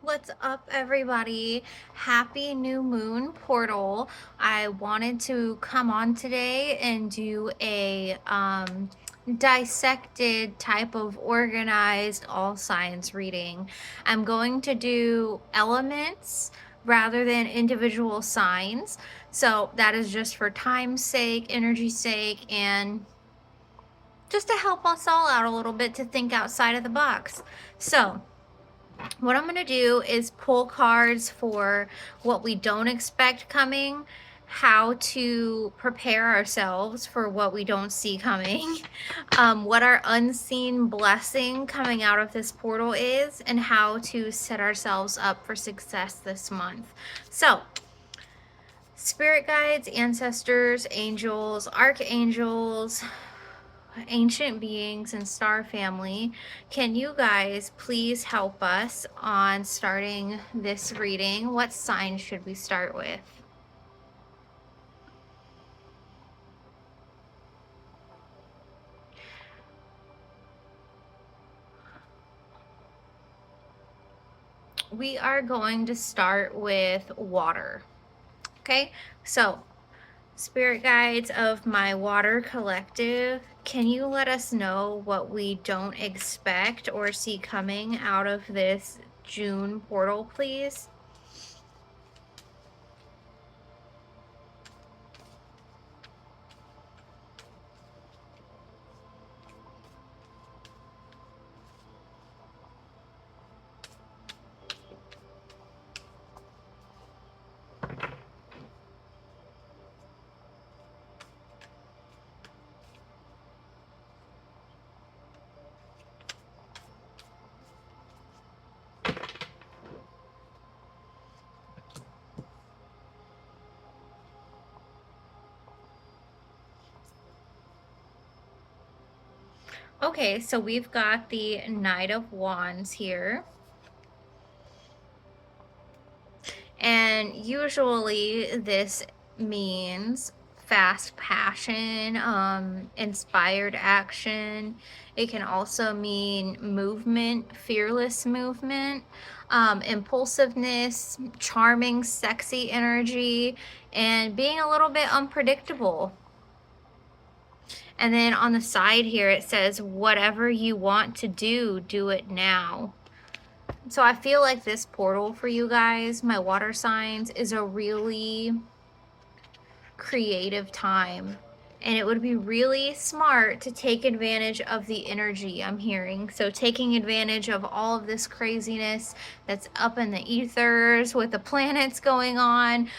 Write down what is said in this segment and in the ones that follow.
What's up, everybody? Happy new moon portal. I wanted to come on today and do a dissected type of organized all signs reading. I'm going to do elements rather than individual signs. So that is just for time's sake, energy's sake, and just to help us all out a little bit to think outside of the box. So what I'm going to do is pull cards for what we don't expect coming, how to prepare ourselves for what we don't see coming, what our unseen blessing coming out of this portal is, and how to set ourselves up for success this month. So, spirit guides, ancestors, angels, archangels, ancient beings and star family, can you guys please help us on starting this reading? What sign should we start with? We are going to start with water. Okay, so spirit guides of my water collective, can you let us know what we don't expect or see coming out of this June portal, please? Okay, so we've got the Knight of Wands here. And usually this means fast passion, inspired action. It can also mean movement, fearless movement, impulsiveness, charming, sexy energy, and being a little bit unpredictable. And then on the side here, it says, whatever you want to do, do it now. So I feel like this portal for you guys, my water signs, is a really creative time. And it would be really smart to take advantage of the energy I'm hearing. So taking advantage of all of this craziness that's up in the ethers with the planets going on.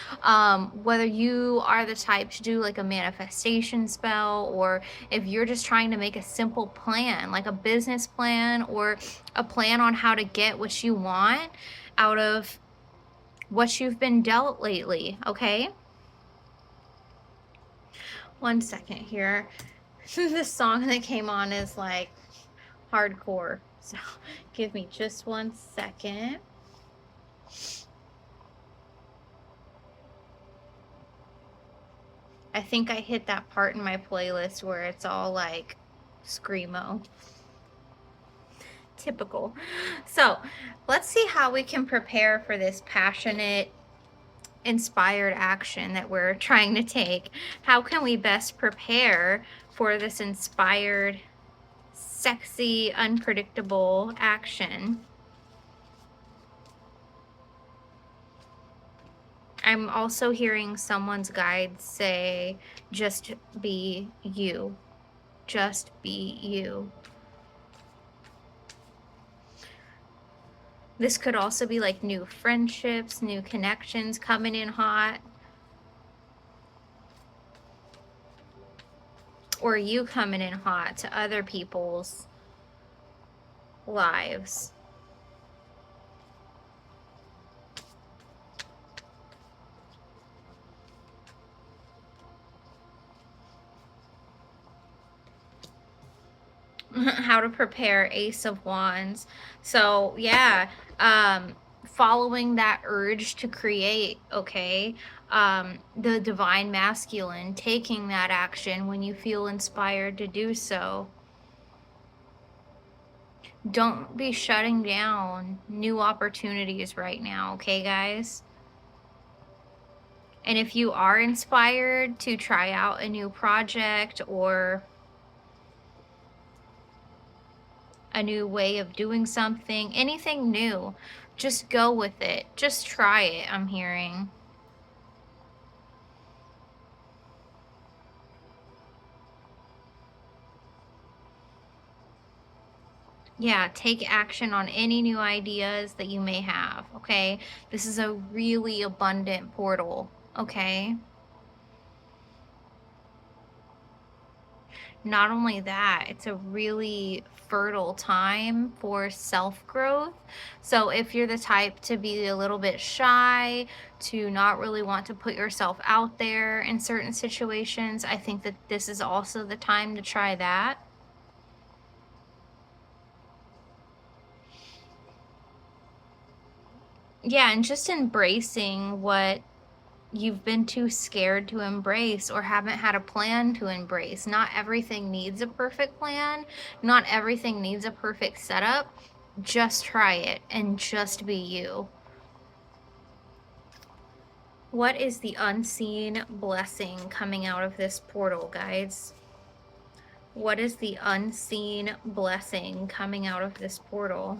Whether you are the type to do like a manifestation spell, or if you're just trying to make a simple plan, like a business plan or a plan on how to get what you want out of what you've been dealt lately, okay? One second here. This song that came on is like hardcore. So give me just 1 second. I think I hit that part in my playlist where it's all like screamo. Typical. So let's see how we can prepare for this passionate, inspired action that we're trying to take. How can we best prepare for this inspired, sexy, unpredictable action? I'm also hearing someone's guide say, just be you. Just be you. This could also be like new friendships, new connections coming in hot. Or you coming in hot to other people's lives. How to prepare, Ace of Wands. So yeah, following that urge to create, okay? The divine masculine, taking that action when you feel inspired to do so. Don't be shutting down new opportunities right now, okay, guys? And if you are inspired to try out a new project or a new way of doing something, anything new, just go with it. Just try it, I'm hearing. Yeah, take action on any new ideas that you may have, okay? This is a really abundant portal, okay? Not only that, it's a really fertile time for self-growth. So if you're the type to be a little bit shy, to not really want to put yourself out there in certain situations, I think that this is also the time to try that. Yeah, and just embracing what you've been too scared to embrace or haven't had a plan to embrace. Not everything needs a perfect plan, not everything needs a perfect setup. Just try it and just be you. What is the unseen blessing coming out of this portal, guys? What is the unseen blessing coming out of this portal?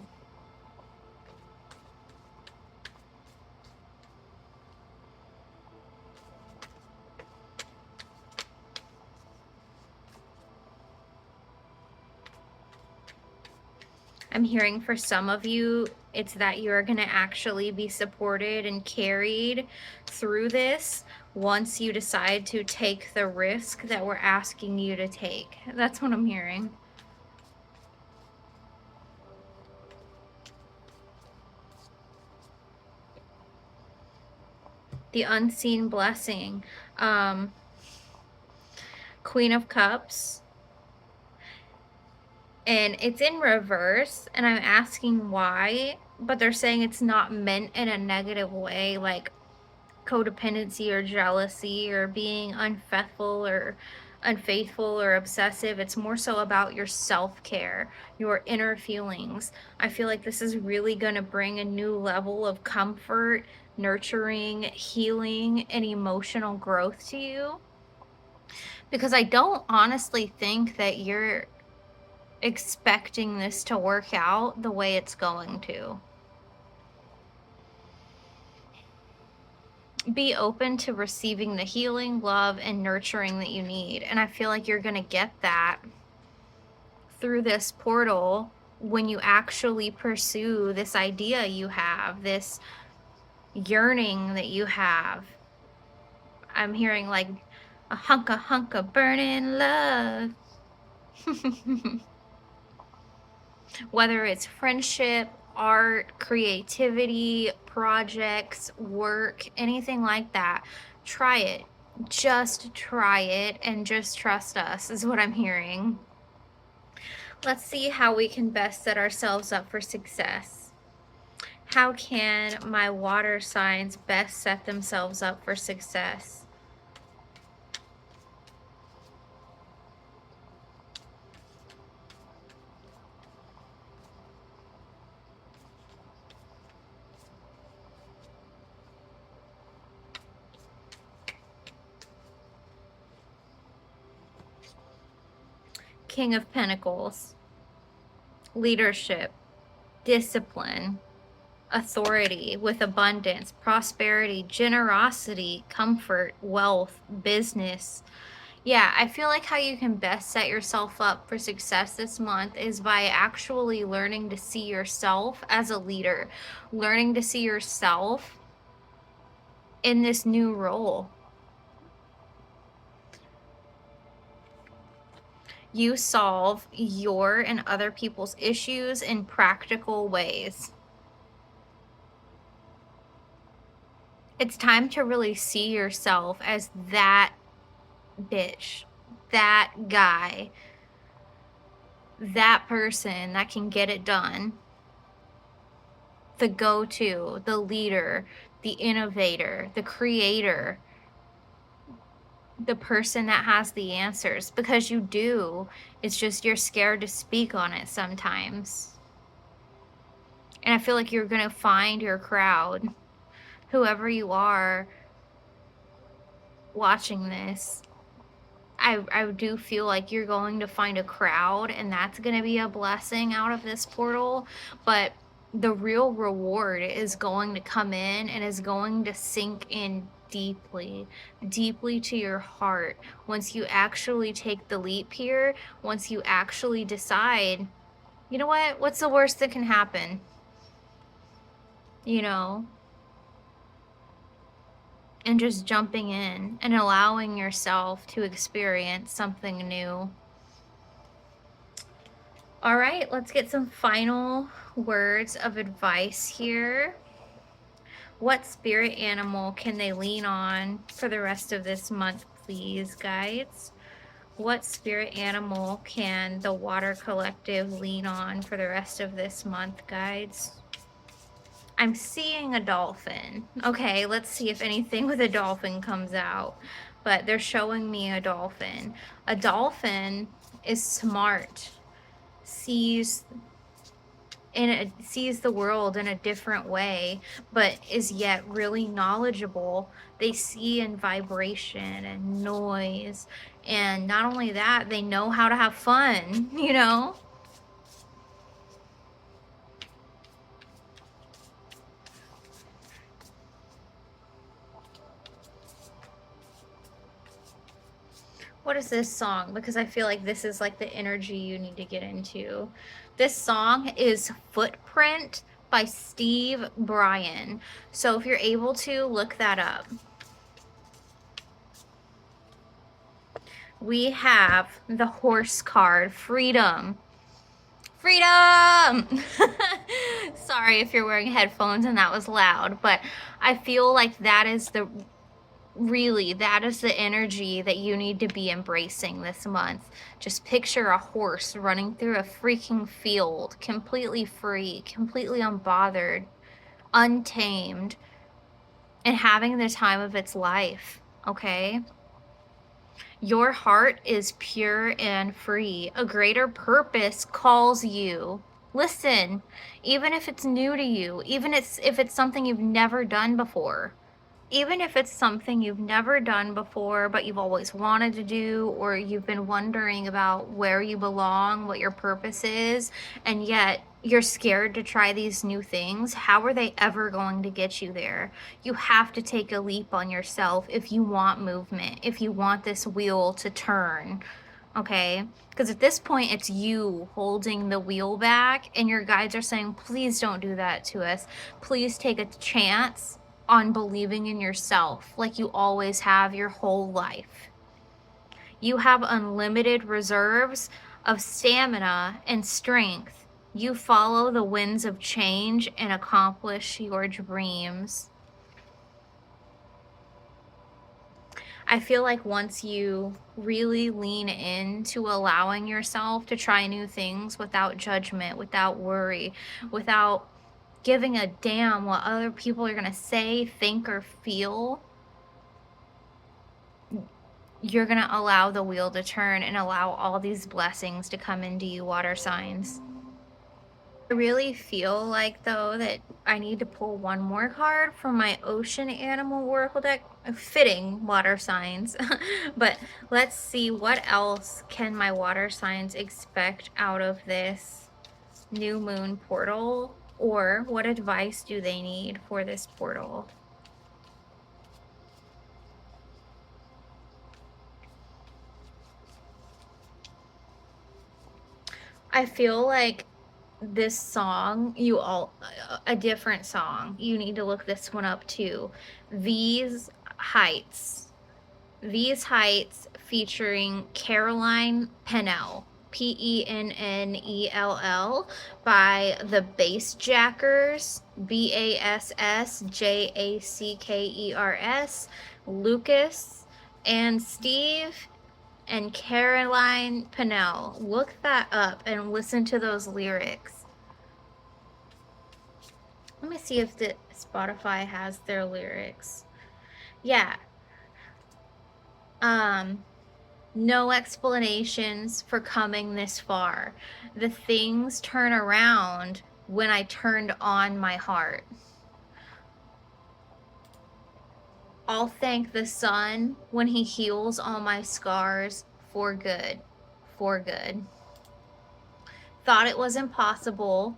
I'm hearing for some of you, it's that you're going to actually be supported and carried through this once you decide to take the risk that we're asking you to take. That's what I'm hearing. The unseen blessing. Queen of Cups. And it's in reverse, and I'm asking why, but they're saying it's not meant in a negative way, like codependency or jealousy or being unfaithful or obsessive. It's more so about your self-care, your inner feelings. I feel like this is really going to bring a new level of comfort, nurturing, healing, and emotional growth to you, because I don't honestly think that you're expecting this to work out the way it's going to. Be open to receiving the healing, love, and nurturing that you need. And I feel like you're going to get that through this portal when you actually pursue this idea you have, this yearning that you have. I'm hearing like a hunka burning love. Whether it's friendship, art, creativity, projects, work, anything like that, try it. Just try it and just trust us, is what I'm hearing. Let's see how we can best set ourselves up for success. How can my water signs best set themselves up for success? King of Pentacles. Leadership, discipline, authority with abundance, prosperity, generosity, comfort, wealth, business. Yeah, I feel like how you can best set yourself up for success this month is by actually learning to see yourself as a leader, learning to see yourself in this new role. You solve your and other people's issues in practical ways. It's time to really see yourself as that bitch, that guy, that person that can get it done. The go-to, the leader, the innovator, the creator, the person that has the answers, because you do. It's just you're scared to speak on it sometimes. And I feel like you're going to find your crowd, whoever you are watching this. I do feel like you're going to find a crowd, and that's going to be a blessing out of this portal. But the real reward is going to come in and is going to sink in deeply, deeply to your heart once you actually take the leap here, once you actually decide, you know what, what's the worst that can happen? You know, and just jumping in and allowing yourself to experience something new. All right, let's get some final words of advice here. What spirit animal can they lean on for the rest of this month, please, guides? What spirit animal can the Water Collective lean on for the rest of this month, guides? I'm seeing a dolphin. Okay, let's see if anything with a dolphin comes out. But they're showing me a dolphin. A dolphin is smart, sees the world in a different way, but is yet really knowledgeable. They see in vibration and noise. And not only that, they know how to have fun, you know? What is this song? Because I feel like this is like the energy you need to get into. This song is Footprint by Steve Bryan. So if you're able to, look that up. We have the horse card, Freedom. Freedom! Sorry if you're wearing headphones and that was loud, but I feel like that is the energy that you need to be embracing this month. Just picture a horse running through a freaking field, completely free, completely unbothered, untamed, and having the time of its life, okay? Your heart is pure and free. A greater purpose calls you. Listen, even if it's new to you, even if it's something you've never done before. Even if it's something you've never done before, but you've always wanted to do, or you've been wondering about where you belong, what your purpose is, and yet you're scared to try these new things, how are they ever going to get you there? You have to take a leap on yourself if you want movement, if you want this wheel to turn, okay? Because at this point, it's you holding the wheel back, and your guides are saying, please don't do that to us. Please take a chance on believing in yourself like you always have your whole life. You have unlimited reserves of stamina and strength. You follow the winds of change and accomplish your dreams. I feel like once you really lean into allowing yourself to try new things without judgment, without worry, without giving a damn what other people are going to say, think, or feel, you're going to allow the wheel to turn and allow all these blessings to come into you, water signs. I really feel like, though, that I need to pull one more card from my Ocean Animal Oracle deck. Fitting, water signs. But let's see, what else can my water signs expect out of this new moon portal? Or what advice do they need for this portal? I feel like this song, a different song. You need to look this one up too. These Heights. These Heights featuring Caroline Pennell. Pennell by the Bassjackers, Bassjackers, Lucas and Steve and Caroline Pennell. Look that up and listen to those lyrics. Let me see if the Spotify has their lyrics. Yeah. No explanations for coming this far. The things turn around when I turned on my heart. I'll thank the sun when he heals all my scars for good. For good. Thought it was impossible,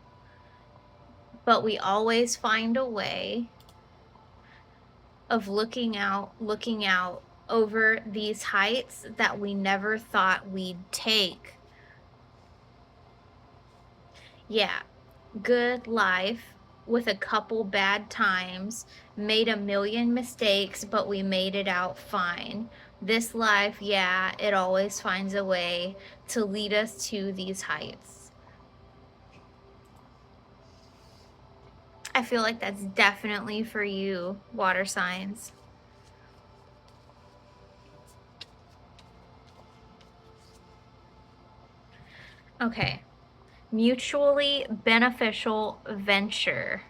but we always find a way of looking out over these heights that we never thought we'd take. Yeah, good life with a couple bad times, made a million mistakes, but we made it out fine. This life, yeah, it always finds a way to lead us to these heights. I feel like that's definitely for you, water signs. Okay. Mutually beneficial venture.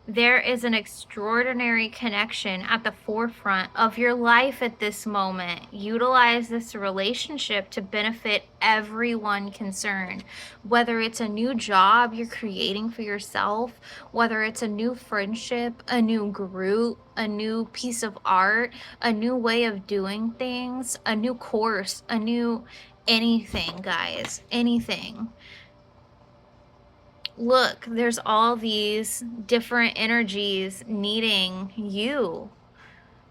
There is an extraordinary connection at the forefront of your life at this moment. Utilize this relationship to benefit everyone concerned. Whether it's a new job you're creating for yourself, whether it's a new friendship, a new group, a new piece of art, a new way of doing things, a new course, a new anything, guys, anything. Look, there's all these different energies needing you.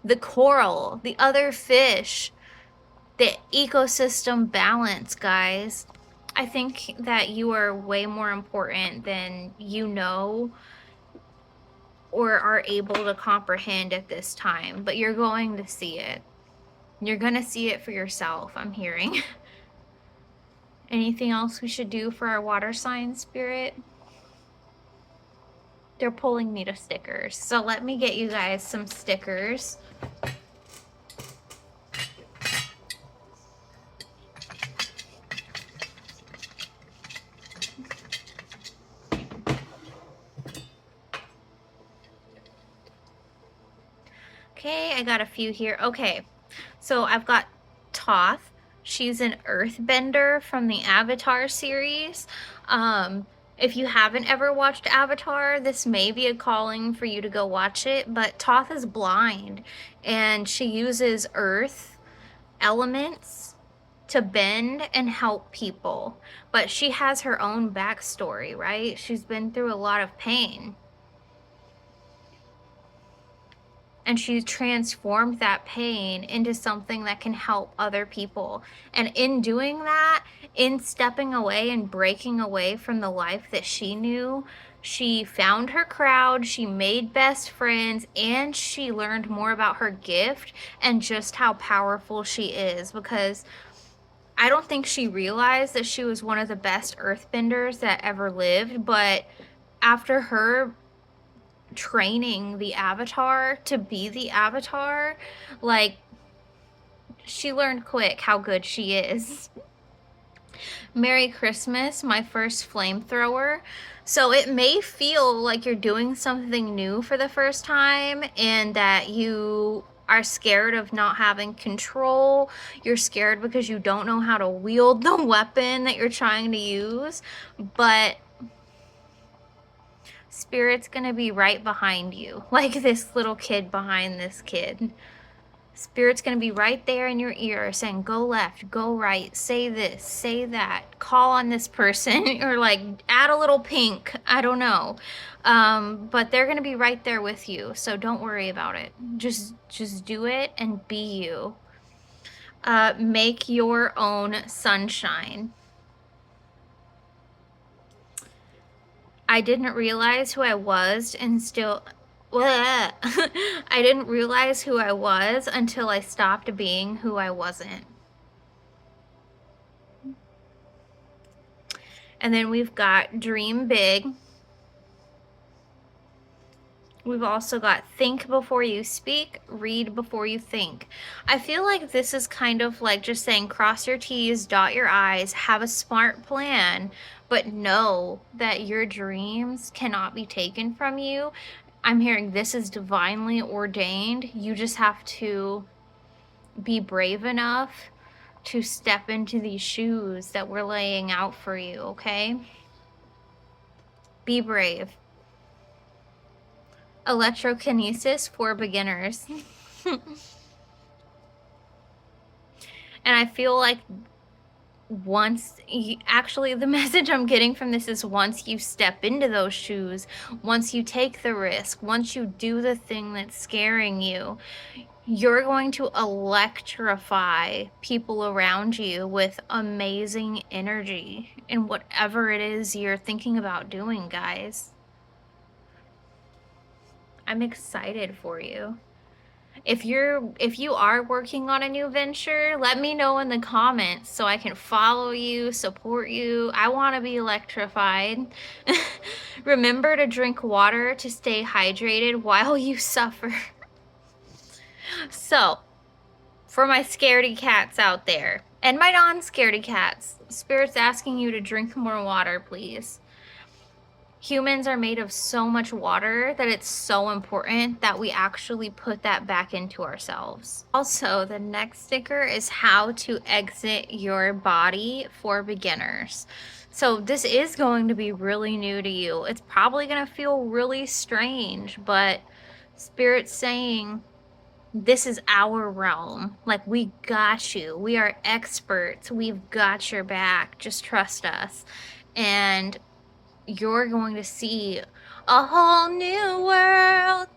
The coral, the other fish, the ecosystem balance, guys. I think that you are way more important than you know or are able to comprehend at this time, but you're going to see it. You're going to see it for yourself, I'm hearing. Anything else we should do for our water sign spirit? They're pulling me to stickers. So let me get you guys some stickers. Okay, I got a few here. Okay, so I've got Toph. She's an earthbender from the Avatar series. If you haven't ever watched Avatar, this may be a calling for you to go watch it, but Toph is blind and she uses earth elements to bend and help people. But she has her own backstory, right? She's been through a lot of pain. And she's transformed that pain into something that can help other people. And in doing that, in stepping away and breaking away from the life that she knew, she found her crowd, she made best friends, and she learned more about her gift and just how powerful she is. Because I don't think she realized that she was one of the best earthbenders that ever lived, but after her training the Avatar to be the Avatar, like, she learned quick how good she is. Merry Christmas, my first flamethrower. So it may feel like you're doing something new for the first time and that you are scared of not having control. You're scared because you don't know how to wield the weapon that you're trying to use, but Spirit's gonna be right behind you, like this little kid behind this kid. Spirit's gonna be right there in your ear saying, go left, go right, say this, say that, call on this person, or like add a little pink, I don't know. But they're gonna be right there with you, so don't worry about it. Just do it and be you. Make your own sunshine. I didn't realize who I was and still I didn't realize who I was until I stopped being who I wasn't. And then we've got dream big. We've also got think before you speak, read before you think. I feel like this is kind of like just saying cross your T's, dot your I's, have a smart plan, but know that your dreams cannot be taken from you. I'm hearing this is divinely ordained. You just have to be brave enough to step into these shoes that we're laying out for you, okay? Be brave. Electrokinesis for beginners. And I feel like actually the message I'm getting from this is once you step into those shoes, once you take the risk, once you do the thing that's scaring you, you're going to electrify people around you with amazing energy in whatever it is you're thinking about doing, guys. I'm excited for you. If you are working on a new venture, let me know in the comments so I can follow you, support you. I want to be electrified. Remember to drink water to stay hydrated while you suffer. So, for my scaredy cats out there, and my non-scaredy cats, Spirit's asking you to drink more water, please. Humans are made of so much water that it's so important that we actually put that back into ourselves. Also, the next sticker is how to exit your body for beginners. So this is going to be really new to you. It's probably going to feel really strange, but Spirit's saying, this is our realm. Like, we got you. We are experts. We've got your back. Just trust us. And you're going to see a whole new world.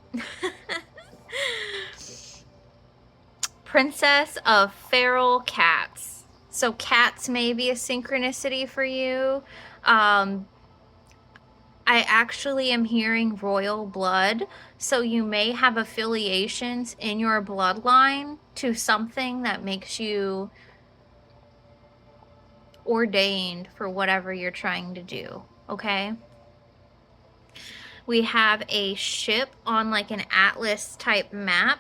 Princess of Feral Cats. So cats may be a synchronicity for you. I actually am hearing royal blood. So you may have affiliations in your bloodline to something that makes you ordained for whatever you're trying to do. Okay? We have a ship on like an atlas type map.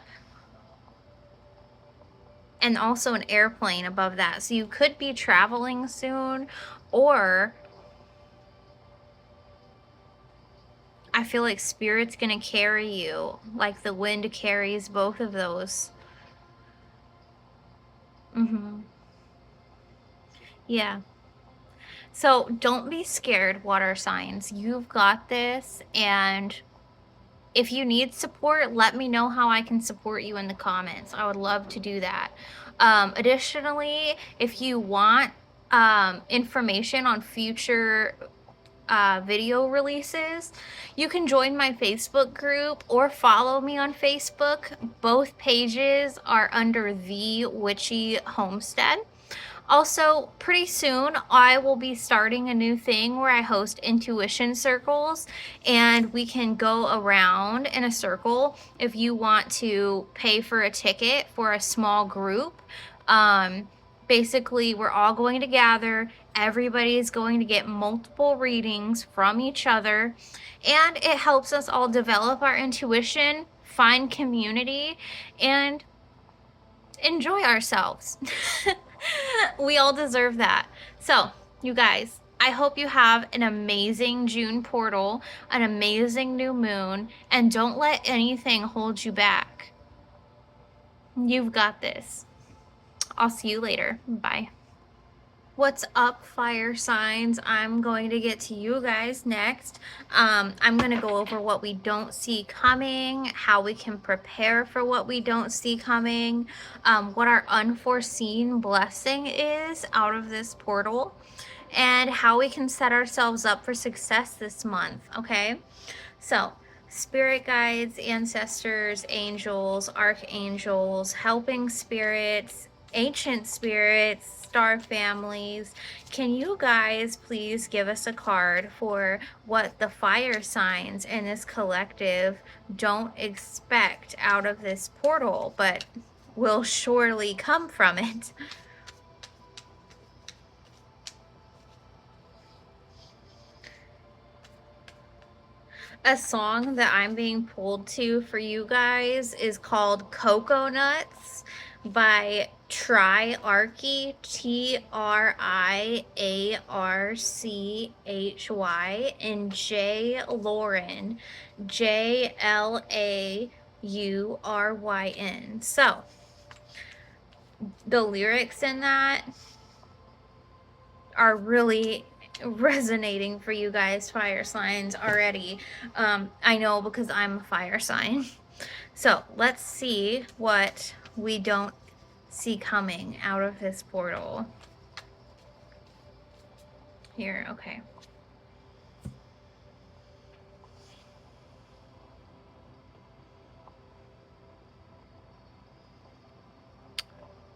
And also an airplane above that. So you could be traveling soon, or I feel like Spirit's gonna carry you like the wind carries both of those. Yeah. So don't be scared, water signs. You've got this. And if you need support, let me know how I can support you in the comments. I would love to do that. Additionally, if you want information on future video releases, you can join my Facebook group or follow me on Facebook. Both pages are under The Witchy Homestead. Also, pretty soon, I will be starting a new thing where I host intuition circles, and we can go around in a circle if you want to pay for a ticket for a small group. Basically, we're all going to gather. Everybody is going to get multiple readings from each other, and it helps us all develop our intuition, find community, and enjoy ourselves. We all deserve that. So, you guys, I hope you have an amazing June portal, an amazing new moon, and don't let anything hold you back. You've got this. I'll see you later. Bye. What's up, fire signs? I'm going to get to you guys next. I'm going to go over what we don't see coming, how we can prepare for what we don't see coming, what our unforeseen blessing is out of this portal, and how we can set ourselves up for success this month, okay? So, spirit guides, ancestors, angels, archangels, helping spirits, ancient spirits, star families, can you guys please give us a card for what the fire signs in this collective don't expect out of this portal, but will surely come from it? A song that I'm being pulled to for you guys is called Cocoa Nuts by Triarchy, Triarchy, and J Lauren, Jauryn. So, the lyrics in that are really, resonating for you guys, fire signs, already. I know because I'm a fire sign. So let's see what we don't see coming out of this portal. Here, okay.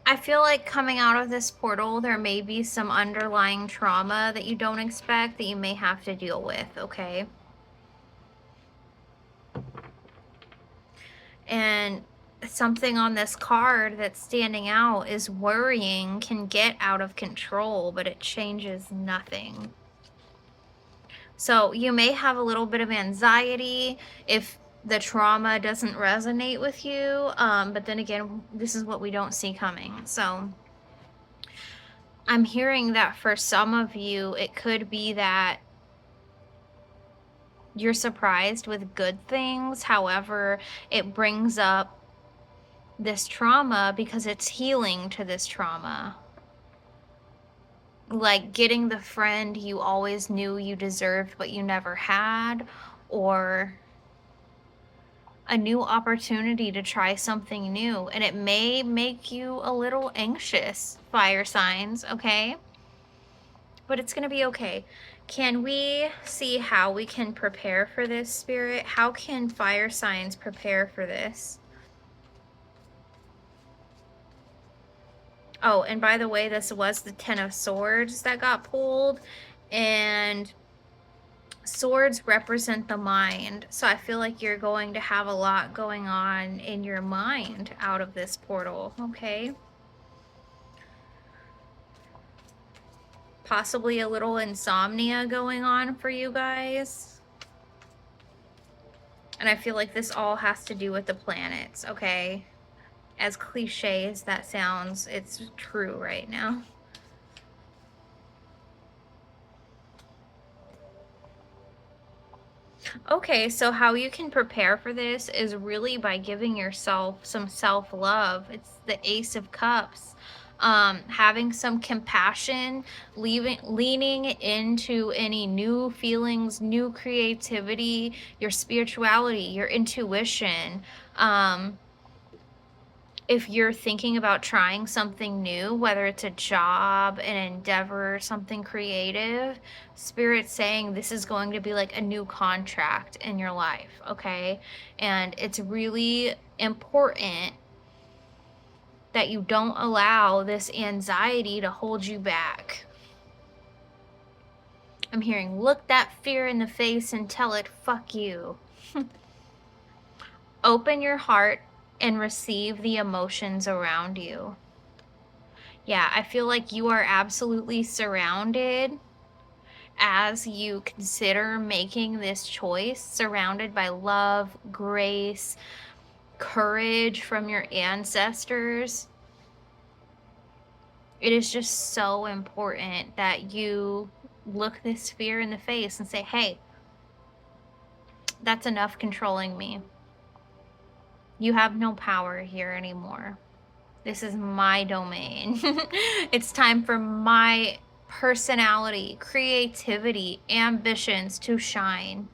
I feel like coming out of this portal, there may be some underlying trauma that you don't expect that you may have to deal with, okay? And something on this card that's standing out is worrying can get out of control, but it changes nothing. So you may have a little bit of anxiety if the trauma doesn't resonate with you. But then again, this is what we don't see coming. So I'm hearing that for some of you, it could be that you're surprised with good things. However, it brings up this trauma because it's healing to this trauma. Like getting the friend you always knew you deserved but you never had, or a new opportunity to try something new. And it may make you a little anxious, fire signs, okay? But it's gonna be okay. Can we see how we can prepare for this, Spirit? How can fire signs prepare for this? Oh, and by the way, this was the Ten of Swords that got pulled, and swords represent the mind. So I feel like you're going to have a lot going on in your mind out of this portal, okay? Possibly a little insomnia going on for you guys. And I feel like this all has to do with the planets, okay? As cliche as that sounds, it's true right now. Okay, so how you can prepare for this is really by giving yourself some self-love. It's the Ace of Cups. Having some compassion, leaning into any new feelings, new creativity, your spirituality, your intuition. If you're thinking about trying something new, whether it's a job, an endeavor, something creative, Spirit's saying this is going to be like a new contract in your life, okay? And it's really important that you don't allow this anxiety to hold you back. I'm hearing, look that fear in the face and tell it, fuck you. Open your heart and receive the emotions around you. Yeah, I feel like you are absolutely surrounded as you consider making this choice, surrounded by love, grace, courage from your ancestors. It is just so important that you look this fear in the face and say, hey, that's enough controlling me. You have no power here anymore. This is my domain. It's time for my personality, creativity, ambitions to shine.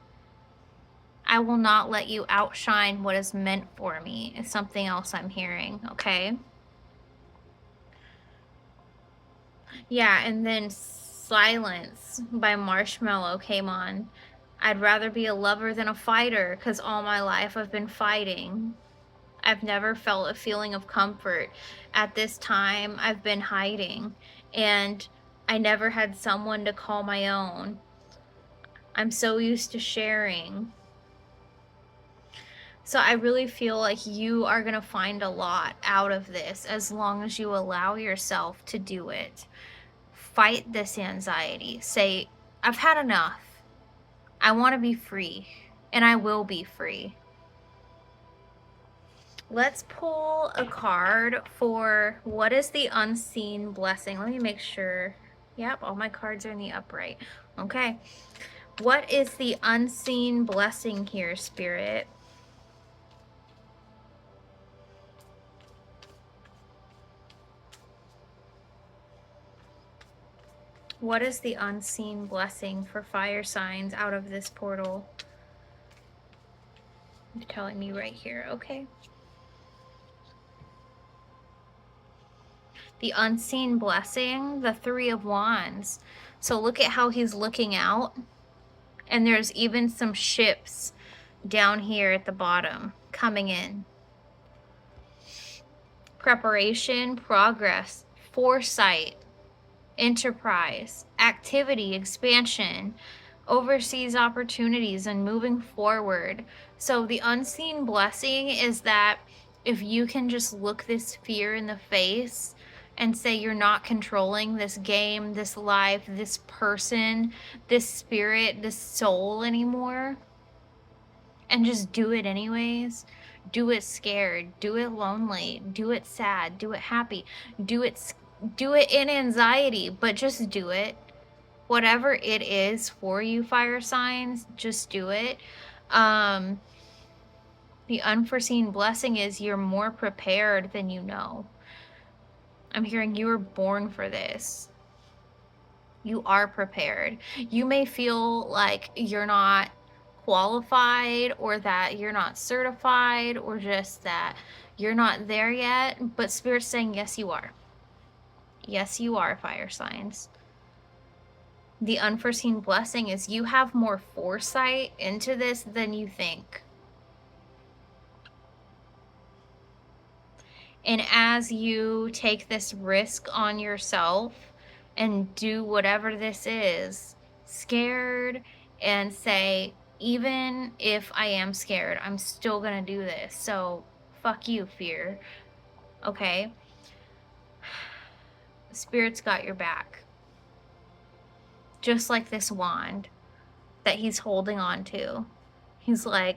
I will not let you outshine what is meant for me. It's something else I'm hearing, okay? Yeah, and then Silence by Marshmello came on. I'd rather be a lover than a fighter because all my life I've been fighting. I've never felt a feeling of comfort. At this time, I've been hiding, and I never had someone to call my own. I'm so used to sharing. So I really feel like you are going to find a lot out of this as long as you allow yourself to do it. Fight this anxiety. Say, I've had enough. I want to be free, and I will be free. Let's pull a card for what is the unseen blessing. Let me make sure. Yep, all my cards are in the upright. Okay. What is the unseen blessing here, Spirit? What is the unseen blessing for fire signs out of this portal? You're telling me right here, okay? The unseen blessing, the Three of Wands. So look at how he's looking out. And there's even some ships down here at the bottom coming in. Preparation, progress, foresight, enterprise, activity, expansion, overseas opportunities, and moving forward. So the unseen blessing is that if you can just look this fear in the face and say you're not controlling this game, this life, this person, this spirit, this soul anymore, and just do it anyways. Do it scared, do it lonely, do it sad, do it happy, do it in anxiety, but just do it. Whatever it is for you, fire signs, just do it. The unforeseen blessing is you're more prepared than you know. I'm hearing you were born for this. You are prepared. You may feel like you're not qualified, or that you're not certified, or just that you're not there yet, but Spirit's saying yes you are. Yes you are, fire signs. The unforeseen blessing is you have more foresight into this than you think. And as you take this risk on yourself and do whatever this is, scared, and say, even if I am scared, I'm still gonna do this. So fuck you, fear. Okay? Spirit's got your back. Just like this wand that he's holding on to. He's like,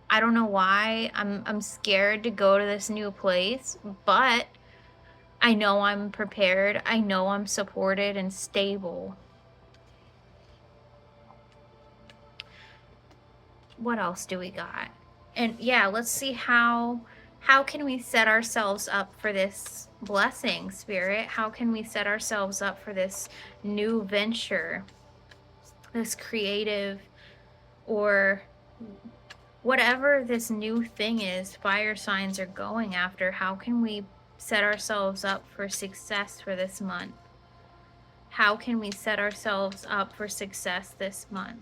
I don't know why I'm scared to go to this new place, but I know I'm prepared. I know I'm supported and stable. What else do we got? And yeah, let's see how can we set ourselves up for this blessing, Spirit? How can we set ourselves up for this new venture, this creative, or whatever this new thing is fire signs are going after? How can we set ourselves up for success for this month? How can we set ourselves up for success this month?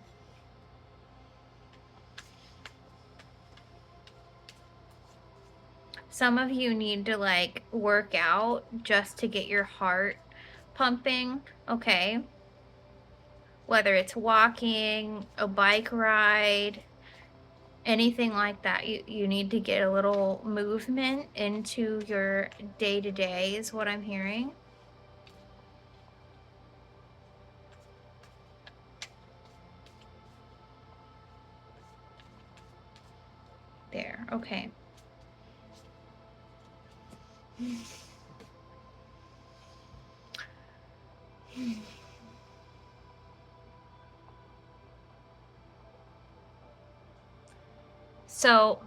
Some of you need to like work out just to get your heart pumping, okay? Whether it's walking, a bike ride, anything like that, you need to get a little movement into your day-to-day is what I'm hearing. There, okay. So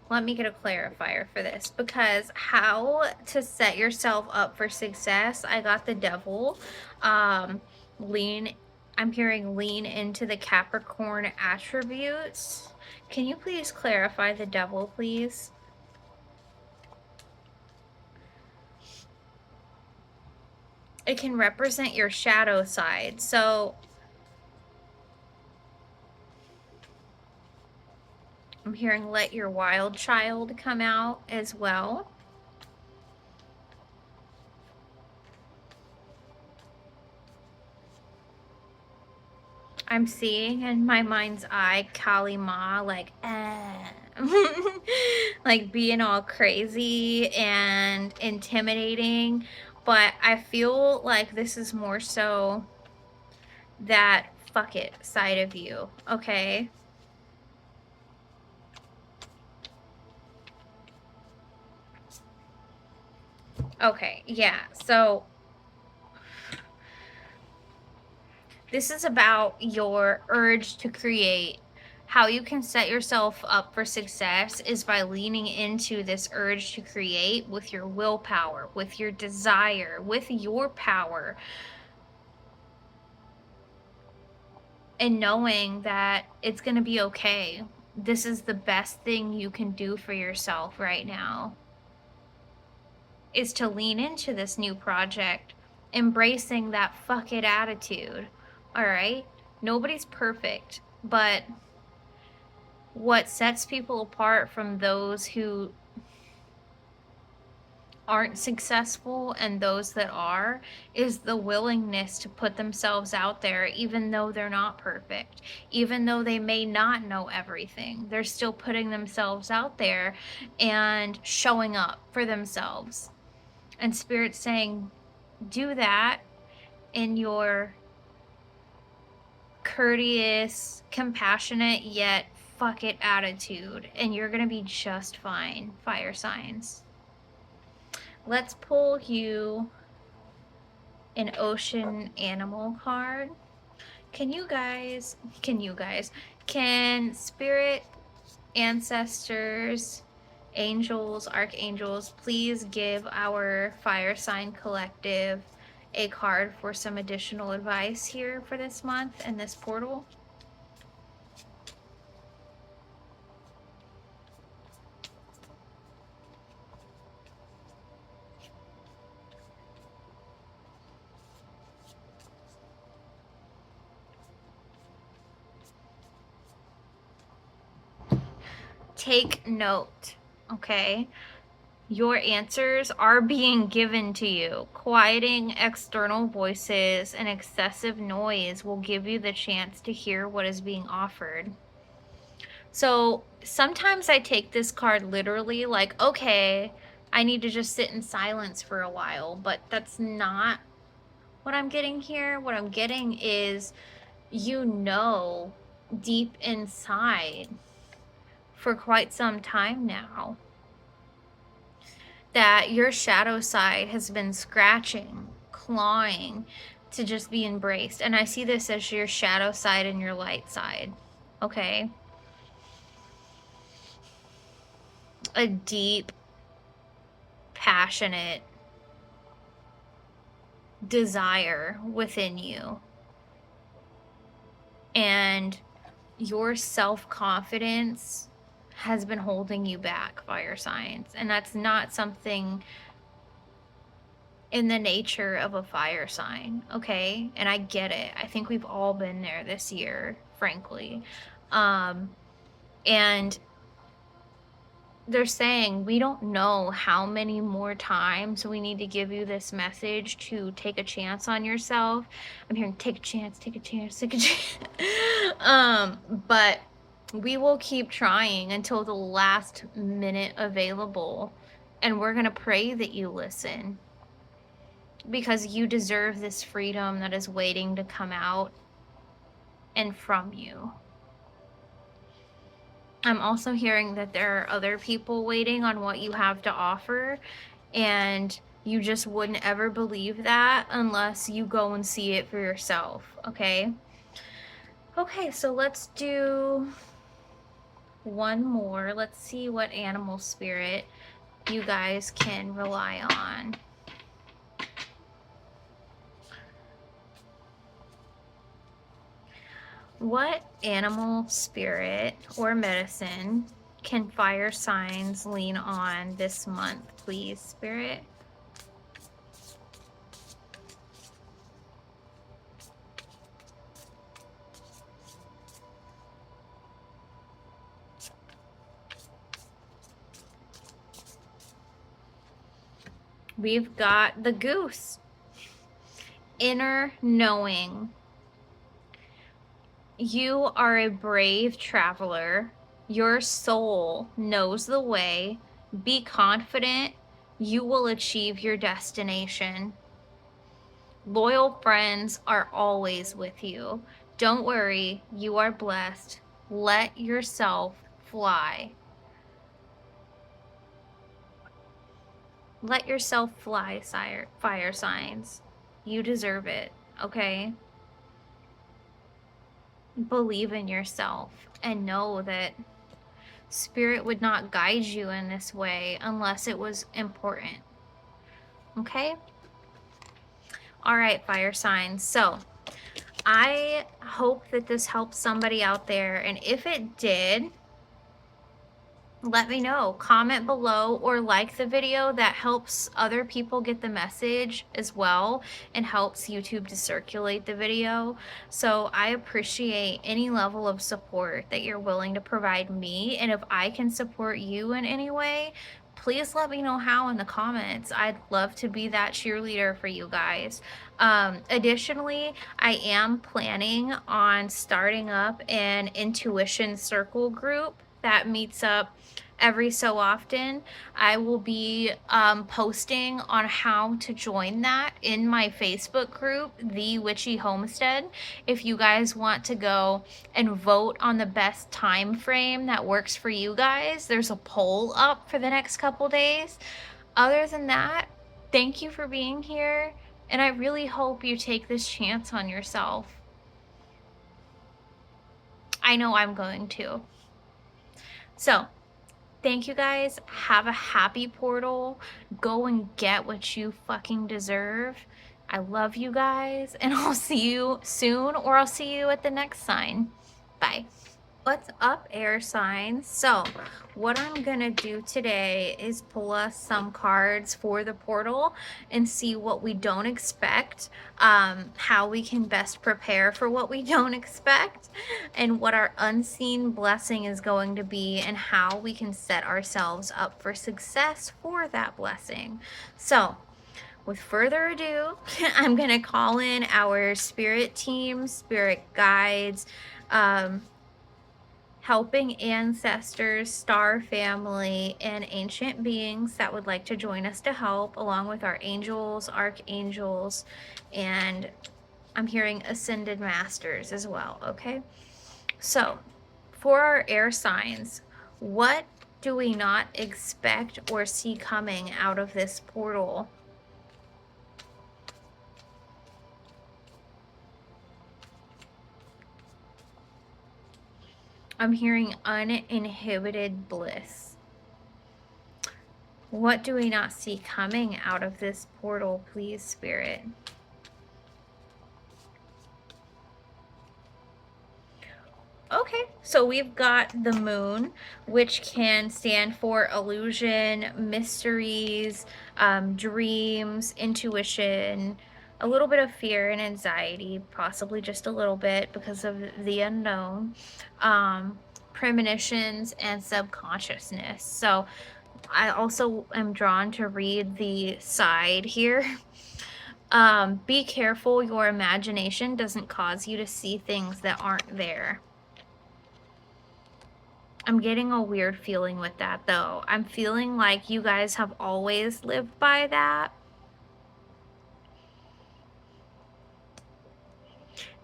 let me get a clarifier for this, because how to set yourself up for success, I got the Devil. I'm hearing lean into the Capricorn attributes. Can you please clarify the Devil, please? It can represent your shadow side. So I'm hearing let your wild child come out as well. I'm seeing in my mind's eye Kali Ma, like, like being all crazy and intimidating. But I feel like this is more so that fuck it side of you, okay? Okay, yeah, so this is about your urge to create, how you can set yourself up for success is by leaning into this urge to create with your willpower, with your desire, with your power, and knowing that it's going to be okay. This is the best thing you can do for yourself right now, is to lean into this new project, embracing that fuck it attitude. All right? Nobody's perfect, but what sets people apart from those who aren't successful and those that are is the willingness to put themselves out there, even though they're not perfect, even though they may not know everything. They're still putting themselves out there and showing up for themselves. And Spirit's saying, do that in your courteous, compassionate, yet fuck it attitude, and you're gonna be just fine, fire signs. Let's pull you an ocean animal card. Can spirit, ancestors, angels, archangels, please give our fire sign collective a card for some additional advice here for this month and this portal? Take note, okay? Your answers are being given to you. Quieting external voices and excessive noise will give you the chance to hear what is being offered. So sometimes I take this card literally, like, okay, I need to just sit in silence for a while, but that's not what I'm getting here. What I'm getting is, you know, deep inside for quite some time now that your shadow side has been scratching, clawing to just be embraced. And I see this as your shadow side and your light side, okay? A deep, passionate desire within you. And your self-confidence has been holding you back, fire signs. And that's not something in the nature of a fire sign, okay? And I get it. I think we've all been there this year, frankly. And they're saying, we don't know how many more times we need to give you this message to take a chance on yourself. I'm hearing take a chance, take a chance, take a chance. But we will keep trying until the last minute available. And we're going to pray that you listen, because you deserve this freedom that is waiting to come out and from you. I'm also hearing that there are other people waiting on what you have to offer, and you just wouldn't ever believe that unless you go and see it for yourself, okay? Okay, so let's do one more. Let's see what animal spirit you guys can rely on. What animal spirit or medicine can fire signs lean on this month, please, Spirit? We've got the goose. Inner knowing. You are a brave traveler. Your soul knows the way. Be confident. You will achieve your destination. Loyal friends are always with you. Don't worry, you are blessed. Let yourself fly. Let yourself fly, fire signs. You deserve it, okay? believe in yourself and know that spirit would not guide you in this way unless it was important. Okay? All right, fire signs. So I hope that this helps somebody out there. And if it did, let me know. Comment below or like the video. That helps other people get the message as well and helps YouTube to circulate the video. So I appreciate any level of support that you're willing to provide me. And if I can support you in any way, please let me know how in the comments. I'd love to be that cheerleader for you guys. Additionally, I am planning on starting up an intuition circle group that meets up every so often. I will be posting on how to join that in my Facebook group, The Witchy Homestead. If you guys want to go and vote on the best time frame that works for you guys, there's a poll up for the next couple days. Other than that, thank you for being here, and I really hope you take this chance on yourself. I know I'm going to. So, thank you guys. Have a happy portal. Go and get what you fucking deserve. I love you guys, and I'll see you soon, or I'll see you at the next sign. Bye. What's up, air signs? So what I'm gonna do today is pull us some cards for the portal and see what we don't expect, how we can best prepare for what we don't expect, and what our unseen blessing is going to be, and how we can set ourselves up for success for that blessing. So with further ado, I'm gonna call in our spirit team, spirit guides, helping ancestors, star family, and ancient beings that would like to join us to help, along with our angels, archangels, and I'm hearing ascended masters as well. Okay, so for our air signs, what do we not expect or see coming out of this portal? I'm hearing uninhibited bliss. What do we not see coming out of this portal, please, Spirit? Okay, so we've got the moon, which can stand for illusion, mysteries, dreams, intuition, a little bit of fear and anxiety, possibly just a little bit because of the unknown, premonitions, and subconsciousness. So I also am drawn to read the side here. Be careful your imagination doesn't cause you to see things that aren't there. I'm getting a weird feeling with that, though. I'm feeling like you guys have always lived by that.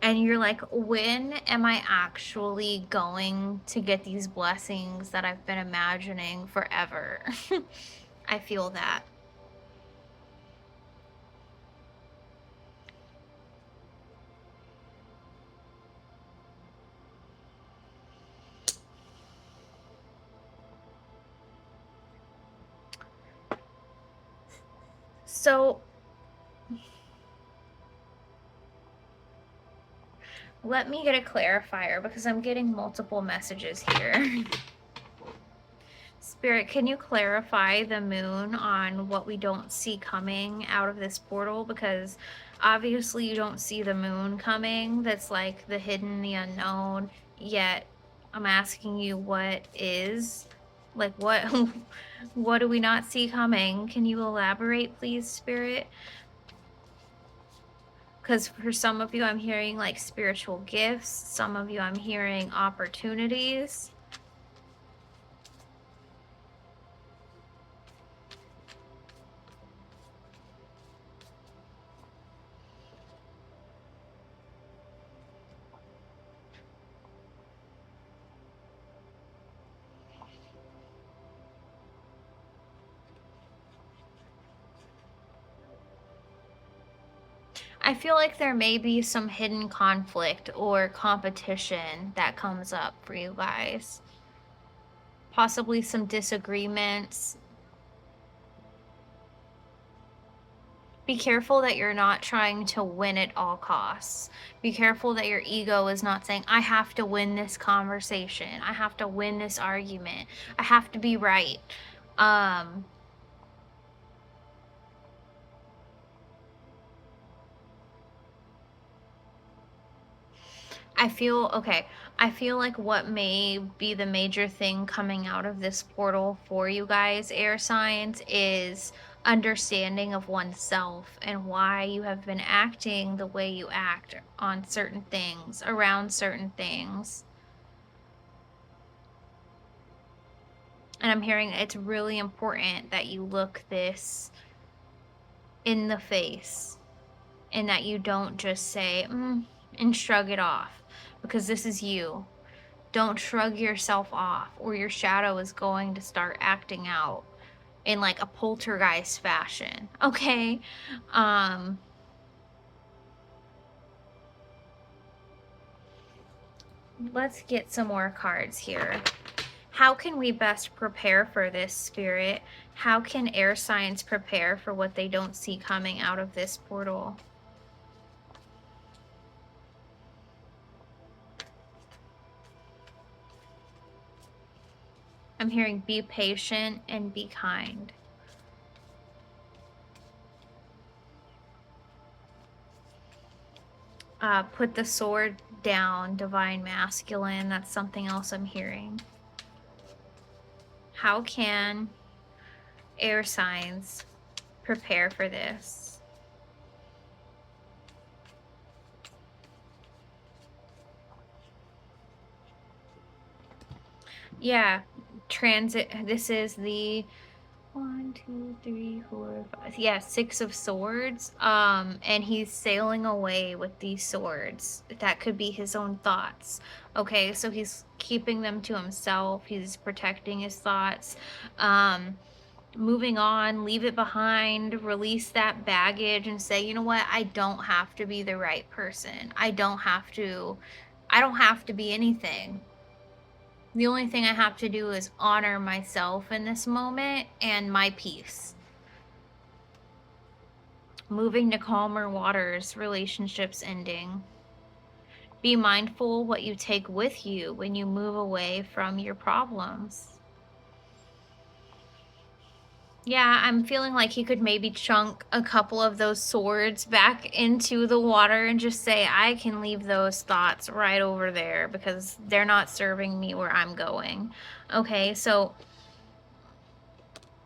And you're like, when am I actually going to get these blessings that I've been imagining forever? I feel that. So let me get a clarifier because I'm getting multiple messages here. Spirit, can you clarify the moon on what we don't see coming out of this portal? Because obviously you don't see the moon coming. That's like the hidden, the unknown. Yet I'm asking you what is. Like what what do we not see coming? Can you elaborate, please, Spirit? Because for some of you I'm hearing like spiritual gifts. Some of you I'm hearing opportunities. I feel like there may be some hidden conflict or competition that comes up for you guys. Possibly some disagreements. Be careful that you're not trying to win at all costs. Be careful that your ego is not saying, I have to win this conversation. I have to win this argument. I have to be right. I feel like what may be the major thing coming out of this portal for you guys, air signs, is understanding of oneself and why you have been acting the way you act on certain things, around certain things. And I'm hearing it's really important that you look this in the face and that you don't just say, and shrug it off, because this is you. Don't shrug yourself off, or your shadow is going to start acting out in like a poltergeist fashion. Okay. Let's get some more cards here. How can we best prepare for this, Spirit? How can air signs prepare for what they don't see coming out of this portal? I'm hearing be patient and be kind. Put the sword down, divine masculine. That's something else I'm hearing. How can air signs prepare for this? Yeah, transit. This is the 1, 2, 3, 4, 5. Yeah, 6 of swords. And he's sailing away with these swords. That could be his own thoughts. Okay, so he's keeping them to himself. He's protecting his thoughts. Moving on, leave it behind, release that baggage and say, you know what? I don't have to be the right person. I don't have to be anything. The only thing I have to do is honor myself in this moment and my peace. Moving to calmer waters, relationships ending. Be mindful what you take with you when you move away from your problems. Yeah, I'm feeling like he could maybe chunk a couple of those swords back into the water and just say, I can leave those thoughts right over there because they're not serving me where I'm going. Okay, so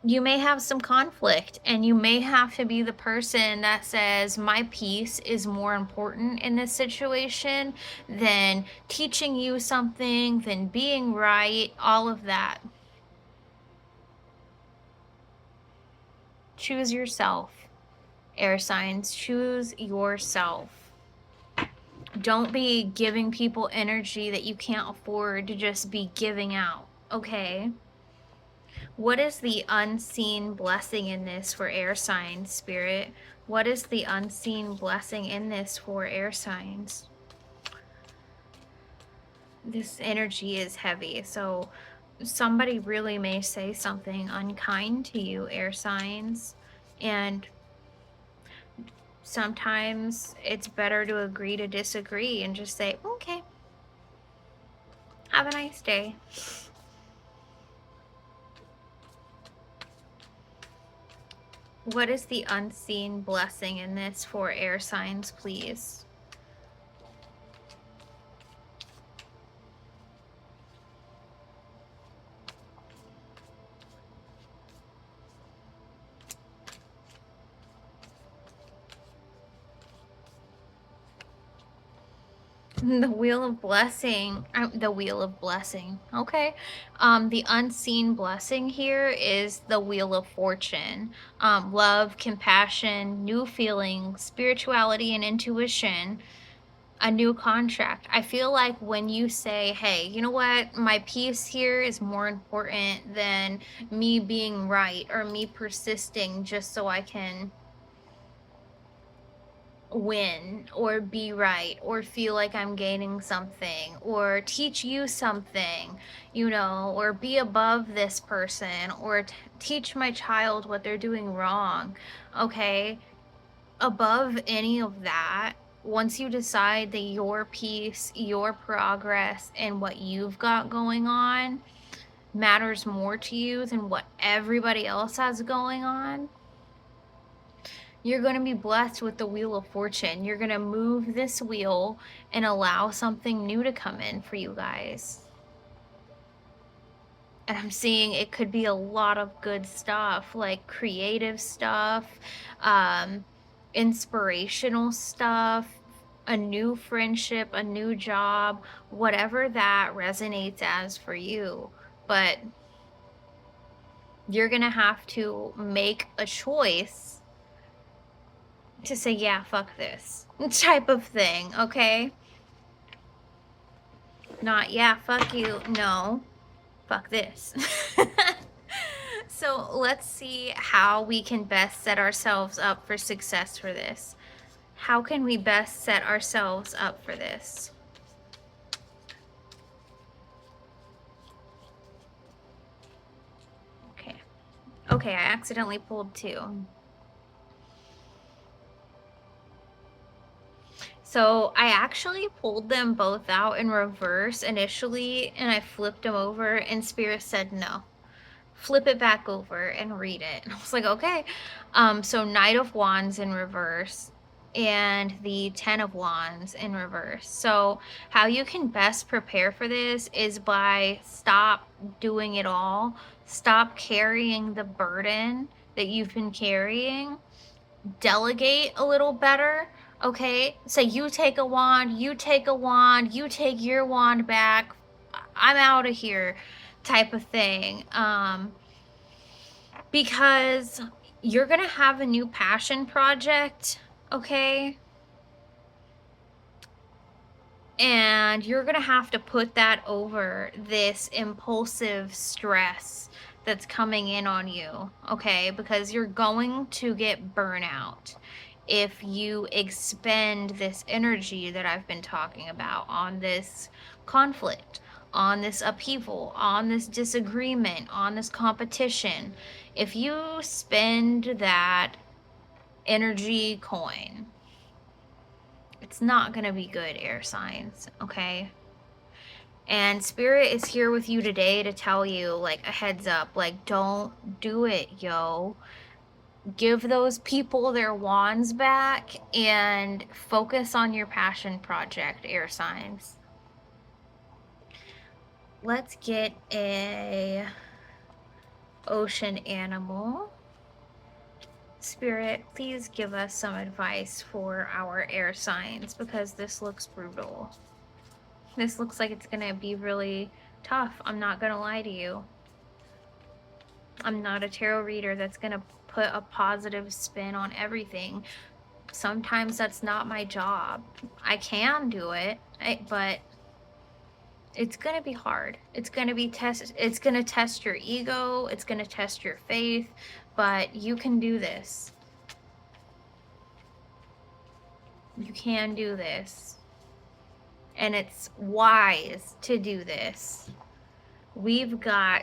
you may have some conflict and you may have to be the person that says, my peace is more important in this situation than teaching you something, than being right, all of that. Choose yourself, air signs. Choose yourself. Don't be giving people energy that you can't afford to just be giving out, okay? What is the unseen blessing in this for air signs, Spirit? What is the unseen blessing in this for air signs? This energy is heavy, so somebody really may say something unkind to you, air signs, and sometimes it's better to agree to disagree and just say, okay, have a nice day. What is the unseen blessing in this for air signs, please? The wheel of blessing, the wheel of blessing. Okay. The unseen blessing here is the wheel of fortune. Love, compassion, new feelings, spirituality and intuition, a new contract. I feel like when you say, hey, you know what, my peace here is more important than me being right or me persisting just so I can win or be right or feel like I'm gaining something or teach you something, you know, or be above this person or teach my child what they're doing wrong. Okay. Above any of that, once you decide that your peace, your progress, and what you've got going on matters more to you than what everybody else has going on, you're going to be blessed with the wheel of fortune. You're going to move this wheel and allow something new to come in for you guys. And I'm seeing it could be a lot of good stuff, like creative stuff, um, inspirational stuff, a new friendship, a new job, whatever that resonates as for you. But you're going to have to make a choice to say, yeah, fuck this type of thing, okay? Not, yeah, fuck you. No, fuck this. So let's see how we can best set ourselves up for success for this. How can we best set ourselves up for this? Okay. Okay, I accidentally pulled two. So I actually pulled them both out in reverse initially, and I flipped them over, and Spirit said no. Flip it back over and read it. And I was like, okay. So Knight of Wands in reverse and the 10 of Wands in reverse. So how you can best prepare for this is by stop doing it all. Stop carrying the burden that you've been carrying. Delegate a little better. Okay, say you take a wand, you take a wand, you take your wand back, I'm out of here type of thing. Because you're gonna have a new passion project, okay? And you're gonna have to put that over this impulsive stress that's coming in on you, okay? Because you're going to get burnout if you expend this energy that I've been talking about on this conflict, on this upheaval, on this disagreement, on this competition. If you spend that energy coin, it's not going to be good, air signs, okay? And Spirit is here with you today to tell you, like, a heads up, like, don't do it, yo. Give those people their wands back and focus on your passion project, air signs. Let's get a ocean animal. Spirit, please give us some advice for our air signs because this looks brutal. This looks like it's gonna be really tough. I'm not gonna lie to you. I'm not a tarot reader that's gonna put a positive spin on everything. Sometimes that's not my job. I can do it, but it's gonna be hard. It's gonna be it's gonna test your ego, it's gonna test your faith, but you can do this. You can do this. And it's wise to do this. We've got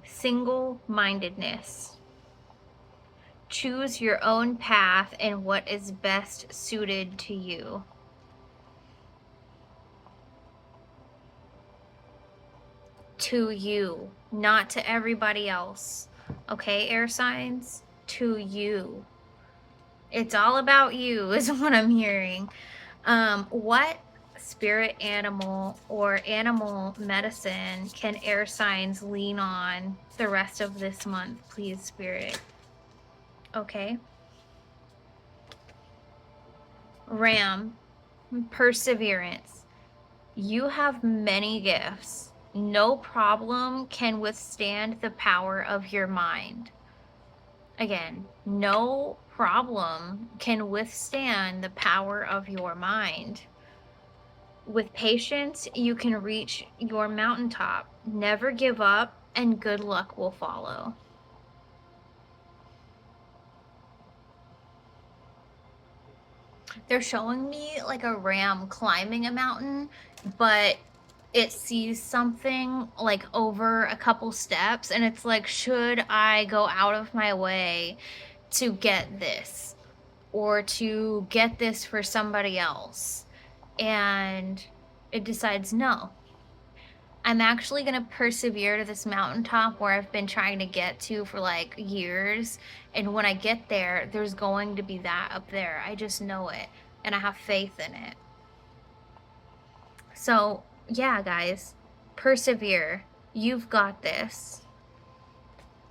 single-mindedness. Choose your own path and what is best suited to you. To you, not to everybody else. Okay, air signs? To you. It's all about you is what I'm hearing. What spirit animal or animal medicine can air signs lean on the rest of this month, please, Spirit? Okay. Ram, perseverance. You have many gifts. No problem can withstand the power of your mind. Again, no problem can withstand the power of your mind. With patience, you can reach your mountaintop. Never give up, and good luck will follow. They're showing me like a ram climbing a mountain, but it sees something like over a couple steps, and it's like, should I go out of my way to get this or to get this for somebody else? And it decides no. I'm actually going to persevere to this mountaintop where I've been trying to get to for like years. And when I get there, there's going to be that up there. I just know it. And I have faith in it. So, yeah, guys, persevere. You've got this.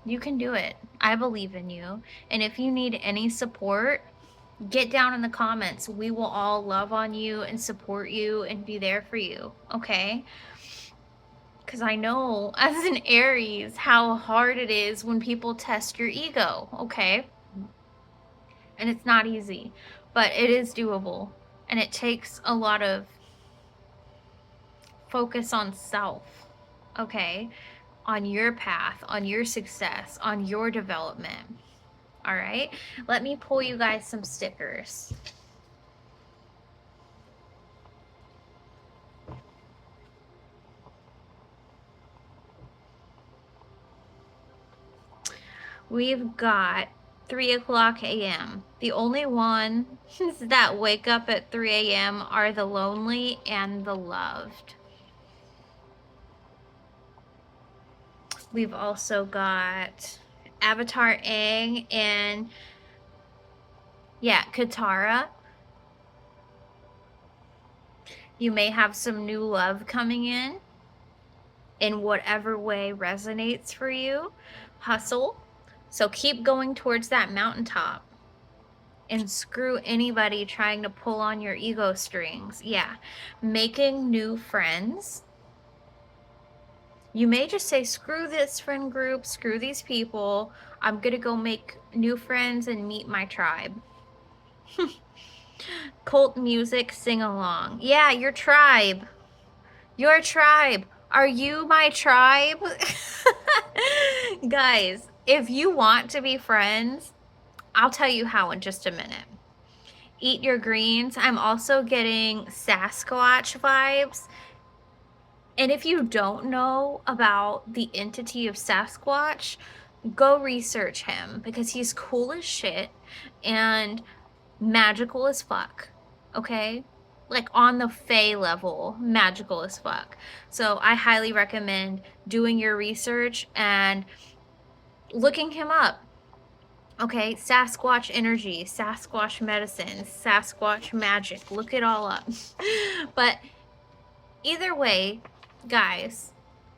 You can do it. I believe in you. And if you need any support, get down in the comments. We will all love on you and support you and be there for you. Okay? Because I know as an Aries how hard it is when people test your ego, okay? And it's not easy, but it is doable. And it takes a lot of focus on self, okay? On your path, on your success, on your development. All right? Let me pull you guys some stickers. We've got 3 o'clock a.m. The only ones that wake up at 3 a.m. are the lonely and the loved. We've also got Avatar Aang and, yeah, Katara. You may have some new love coming in whatever way resonates for you. Hustle. So keep going towards that mountaintop and screw anybody trying to pull on your ego strings. Yeah. Making new friends. You may just say, screw this friend group, screw these people. I'm going to go make new friends and meet my tribe. Cult music, sing along. Yeah, your tribe. Your tribe. Are you my tribe? Guys, if you want to be friends, I'll tell you how in just a minute. Eat your greens. I'm also getting Sasquatch vibes. And if you don't know about the entity of Sasquatch, go research him because he's cool as shit and magical as fuck. Okay? Like on the Fae level, magical as fuck. So I highly recommend doing your research and looking him up. Okay, Sasquatch energy, Sasquatch medicine, Sasquatch magic. Look it all up. But either way, guys,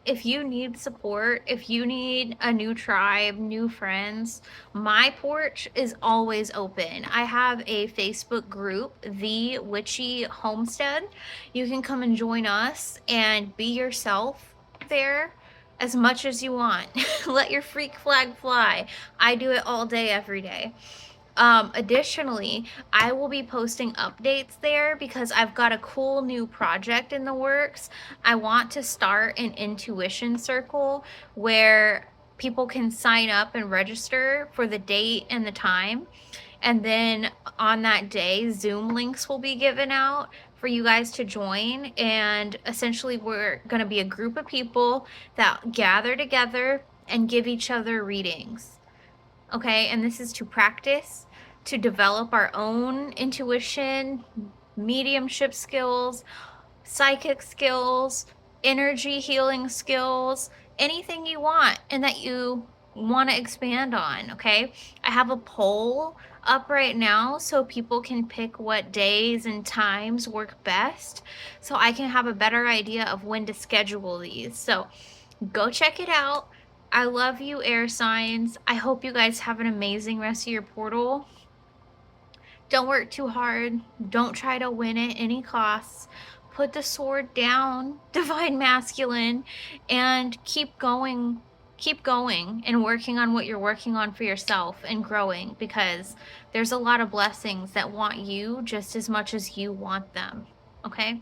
if you need support, if you need a new tribe, new friends, my porch is always open. I have a Facebook group, The Witchy Homestead. You can come and join us and be yourself there as much as you want. Let your freak flag fly. I do it all day, every day. Additionally, I will be posting updates there because I've got a cool new project in the works. I want to start an intuition circle where people can sign up and register for the date and the time. And then on that day, Zoom links will be given out for you guys to join. And essentially, we're going to be a group of people that gather together and give each other readings. Okay, and this is to practice, to develop our own intuition, mediumship skills, psychic skills, energy healing skills, anything you want and that you want to expand on. Okay, I have a poll up right now so people can pick what days and times work best so I can have a better idea of when to schedule these. So go check it out. I love you, air signs. I hope you guys have an amazing rest of your portal. Don't work too hard. Don't try to win at any costs. Put the sword down, divine masculine, and keep going. Keep going and working on what you're working on for yourself and growing, because there's a lot of blessings that want you just as much as you want them. Okay?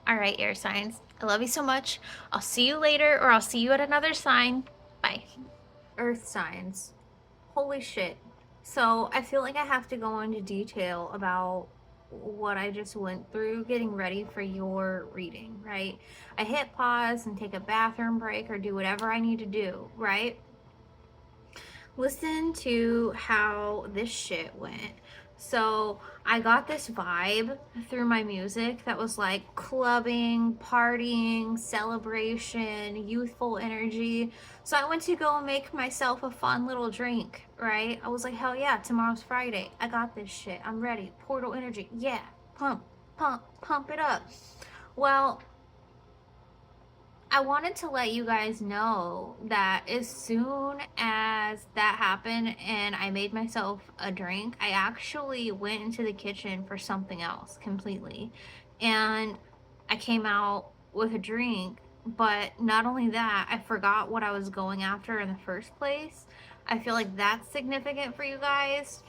All right, air signs. I love you so much. I'll see you later, or I'll see you at another sign. Bye. Earth signs. Holy shit. So I feel like I have to go into detail about what I just went through getting ready for your reading, right? I hit pause and take a bathroom break or do whatever I need to do, right? Listen to how this shit went. So I got this vibe through my music that was like clubbing, partying, celebration, youthful energy. So I went to go make myself a fun little drink, right? I was like, hell yeah, tomorrow's Friday. I got this shit. I'm ready. Portal energy. Yeah. Pump, pump, pump it up. Well, I wanted to let you guys know that as soon as that happened and I made myself a drink, I actually went into the kitchen for something else completely. And I came out with a drink, but not only that, I forgot what I was going after in the first place. I feel like that's significant for you guys.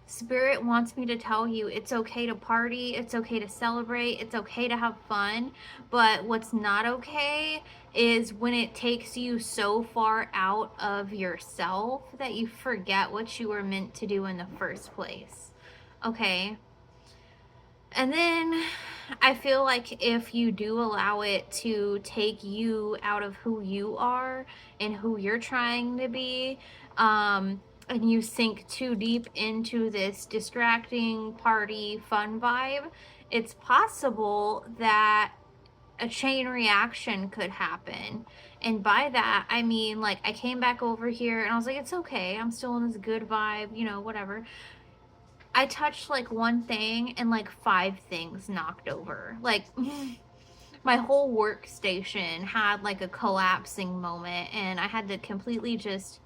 Spirit wants me to tell you it's okay to party, it's okay to celebrate, it's okay to have fun, but what's not okay is when it takes you so far out of yourself that you forget what you were meant to do in the first place. Okay? And then I feel like if you do allow it to take you out of who you are and who you're trying to be, and you sink too deep into this distracting party fun vibe, it's possible that a chain reaction could happen. And by that, I mean, like, I came back over here and I was like, it's okay. I'm still in this good vibe, you know, whatever. I touched like one thing and like 5 things knocked over. Like, my whole workstation had like a collapsing moment, and I had to completely just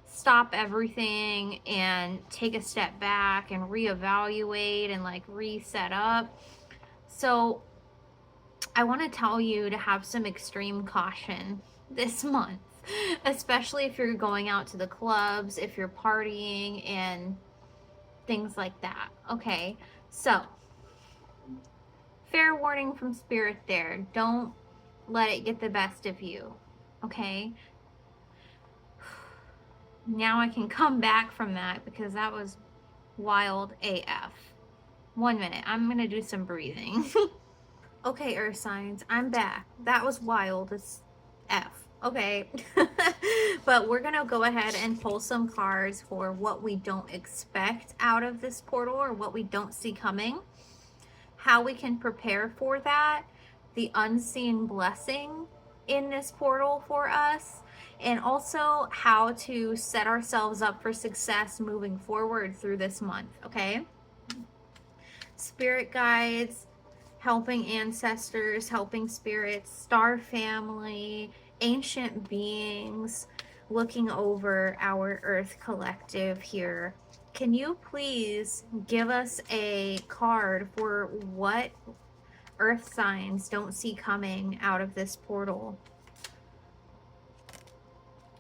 stop everything and take a step back and reevaluate and like reset up. So, I want to tell you to have some extreme caution this month, especially if you're going out to the clubs, if you're partying, and things like that. Okay, so fair warning from Spirit there. Don't let it get the best of you. Okay, now I can come back from that because that was wild AF. 1 minute, I'm gonna do some breathing. Okay, Earth signs, I'm back. That was wild as F. Okay, but we're gonna go ahead and pull some cards for what we don't expect out of this portal or what we don't see coming, how we can prepare for that, the unseen blessing in this portal for us, and also how to set ourselves up for success moving forward through this month. Okay, spirit guides, helping ancestors, helping spirits, star family, ancient beings looking over our Earth collective here. Can you please give us a card for what Earth signs don't see coming out of this portal?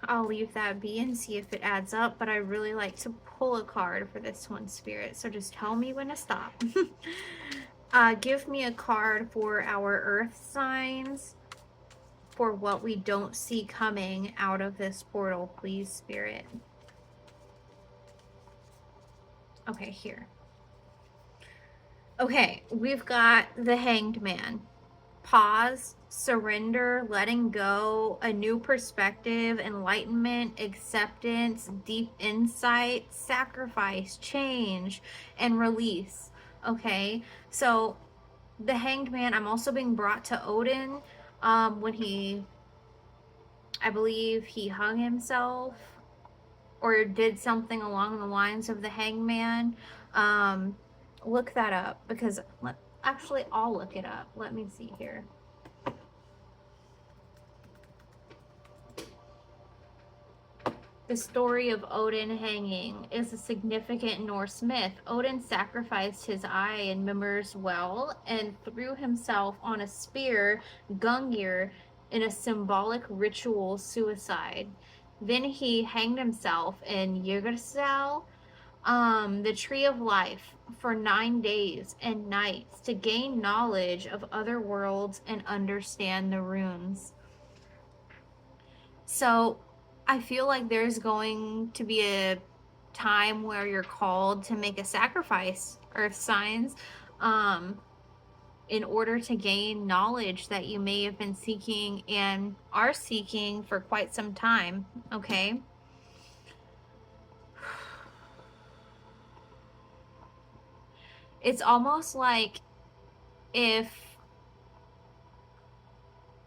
I'll leave that be and see if it adds up, but I really like to pull a card for this one, Spirit, so just tell me when to stop. Give me a card for our Earth signs for what we don't see coming out of this portal, please, Spirit. Okay, here. Okay, we've got the Hanged Man. Pause, surrender, letting go, a new perspective, enlightenment, acceptance, deep insight, sacrifice, change, and release. Okay, so the Hanged Man, I'm also being brought to Odin when I believe he hung himself or did something along the lines of the Hangman. Look that up because actually I'll look it up. Let me see here. The story of Odin hanging is a significant Norse myth. Odin sacrificed his eye in Mimir's well and threw himself on a spear, Gungnir, in a symbolic ritual suicide. Then he hanged himself in Yggdrasil, the Tree of Life, for 9 days and nights to gain knowledge of other worlds and understand the runes. So I feel like there's going to be a time where you're called to make a sacrifice earth signs, um, in order to gain knowledge that you may have been seeking and are seeking for quite some time, okay? It's almost like if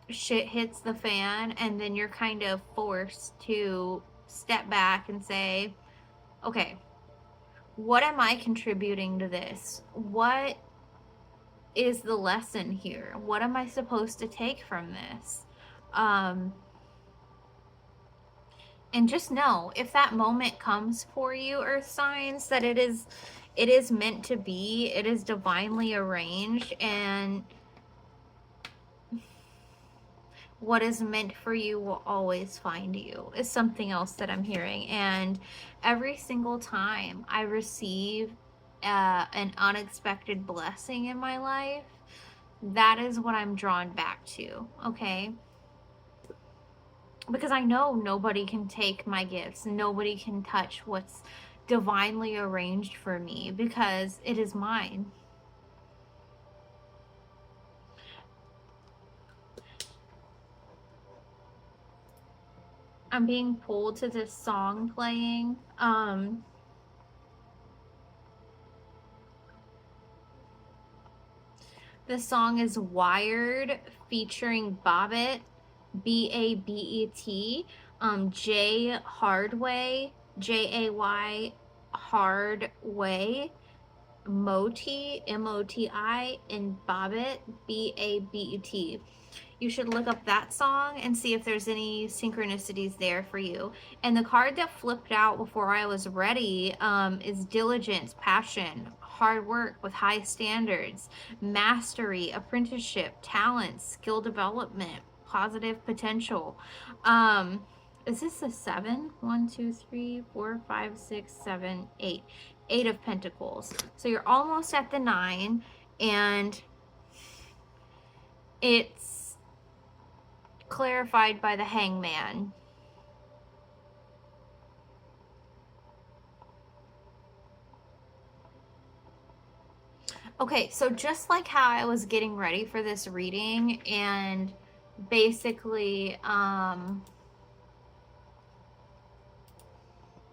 shit hits the fan and then you're kind of forced to step back and say, okay, what am I contributing to this? What is the lesson here? What am I supposed to take from this? And just know, if that moment comes for you, earth signs, that it is meant to be. It is divinely arranged, and what is meant for you will always find you, is something else that I'm hearing. And every single time I receive an unexpected blessing in my life, that is what I'm drawn back to, okay? Because I know nobody can take my gifts, nobody can touch what's divinely arranged for me, because it is mine. I'm being pulled to this song playing. This song is Wired featuring Babbitt, B-A-B-E-T, Jay Hardway, J-A-Y Hardway, Moti, M-O-T-I, and Babbitt, B-A-B-E-T. You should look up that song and see if there's any synchronicities there for you. And the card that flipped out before I was ready is diligence, passion, hard work with high standards, mastery, apprenticeship, talent, skill development, positive potential. Is this a 7? 1, 2, 3, 4, 5, 6, 7, 8. 8 of Pentacles. So you're almost at the 9, and it's clarified by the Hangman. Okay, so just like how I was getting ready for this reading and basically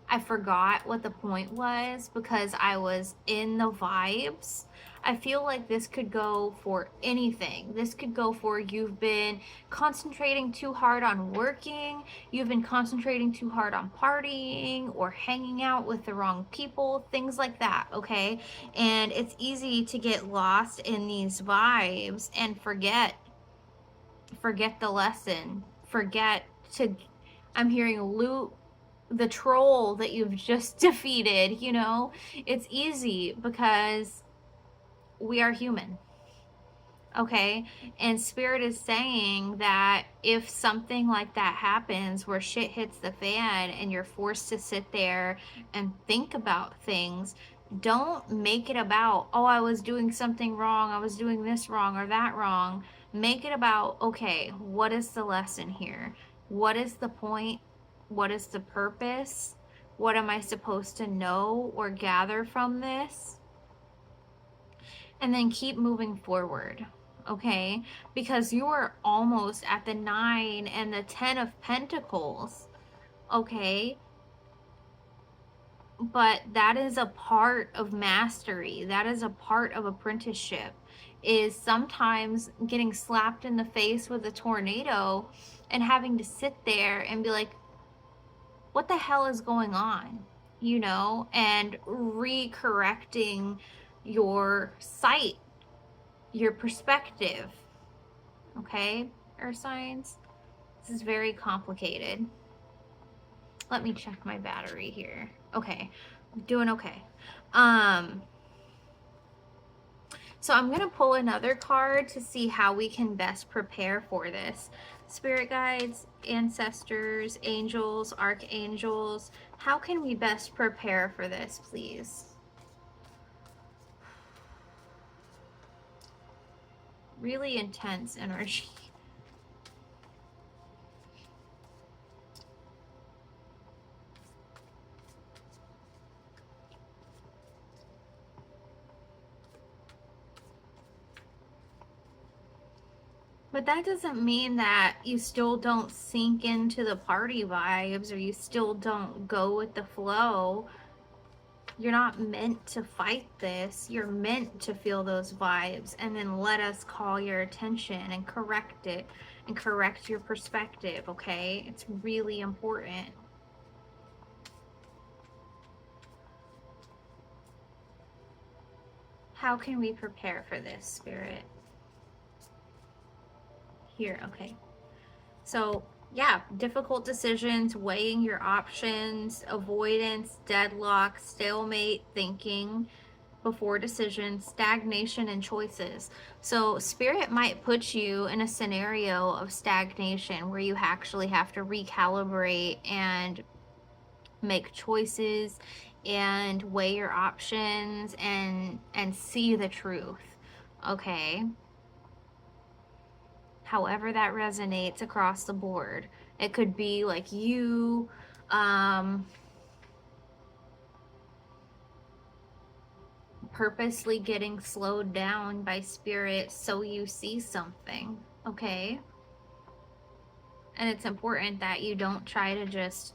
I forgot what the point was because I was in the vibes. I feel like this could go for anything. This could go for you've been concentrating too hard on working, you've been concentrating too hard on partying or hanging out with the wrong people, things like that, okay? And it's easy to get lost in these vibes and forget the lesson. Forget to, I'm hearing loot the troll that you've just defeated, you know? It's easy because we are human. Okay? And Spirit is saying that if something like that happens where shit hits the fan and you're forced to sit there and think about things, don't make it about, oh, I was doing something wrong, I was doing this wrong or that wrong. Make it about, okay, what is the lesson here? What is the point? What is the purpose? What am I supposed to know or gather from this? And then keep moving forward, okay? Because you are almost at the 9 and the 10 of Pentacles, okay? But that is a part of mastery. That is a part of apprenticeship, is sometimes getting slapped in the face with a tornado and having to sit there and be like, what the hell is going on? You know, and recorrecting your sight, your perspective. Okay, earth signs? This is very complicated. Let me check my battery here. Okay, I'm doing okay. So I'm going to pull another card to see how we can best prepare for this. Spirit guides, ancestors, angels, archangels, how can we best prepare for this, please? Really intense energy. But that doesn't mean that you still don't sink into the party vibes or you still don't go with the flow. You're not meant to fight this. You're meant to feel those vibes and then let us call your attention and correct it and correct your perspective, okay? It's really important. How can we prepare for this, Spirit? Here, okay. So, yeah, difficult decisions, weighing your options, avoidance, deadlock, stalemate thinking before decisions, stagnation, and choices. So, Spirit might put you in a scenario of stagnation where you actually have to recalibrate and make choices and weigh your options and see the truth. Okay? However that resonates across the board. It could be like you purposely getting slowed down by spirit so you see something, okay? And it's important that you don't try to just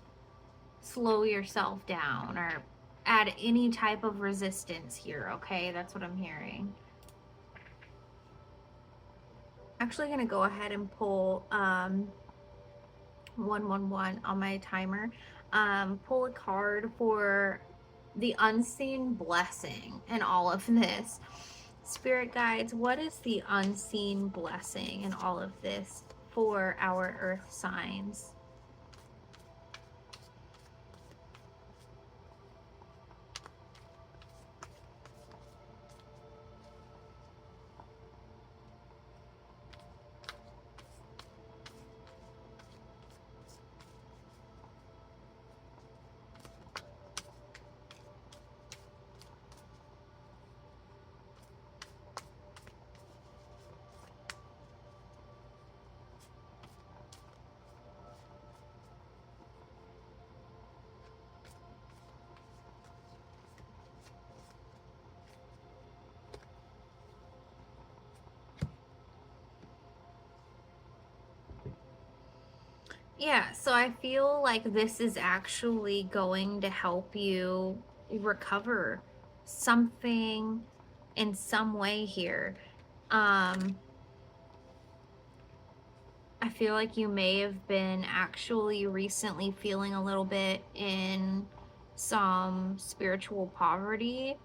slow yourself down or add any type of resistance here, okay? That's what I'm hearing. Actually going to go ahead and pull 111 on my timer. Pull a card for the unseen blessing in all of this. Spirit guides, what is the unseen blessing in all of this for our earth signs? Yeah, so I feel like this is actually going to help you recover something in some way here. I feel like you may have been actually recently feeling a little bit in some spiritual poverty,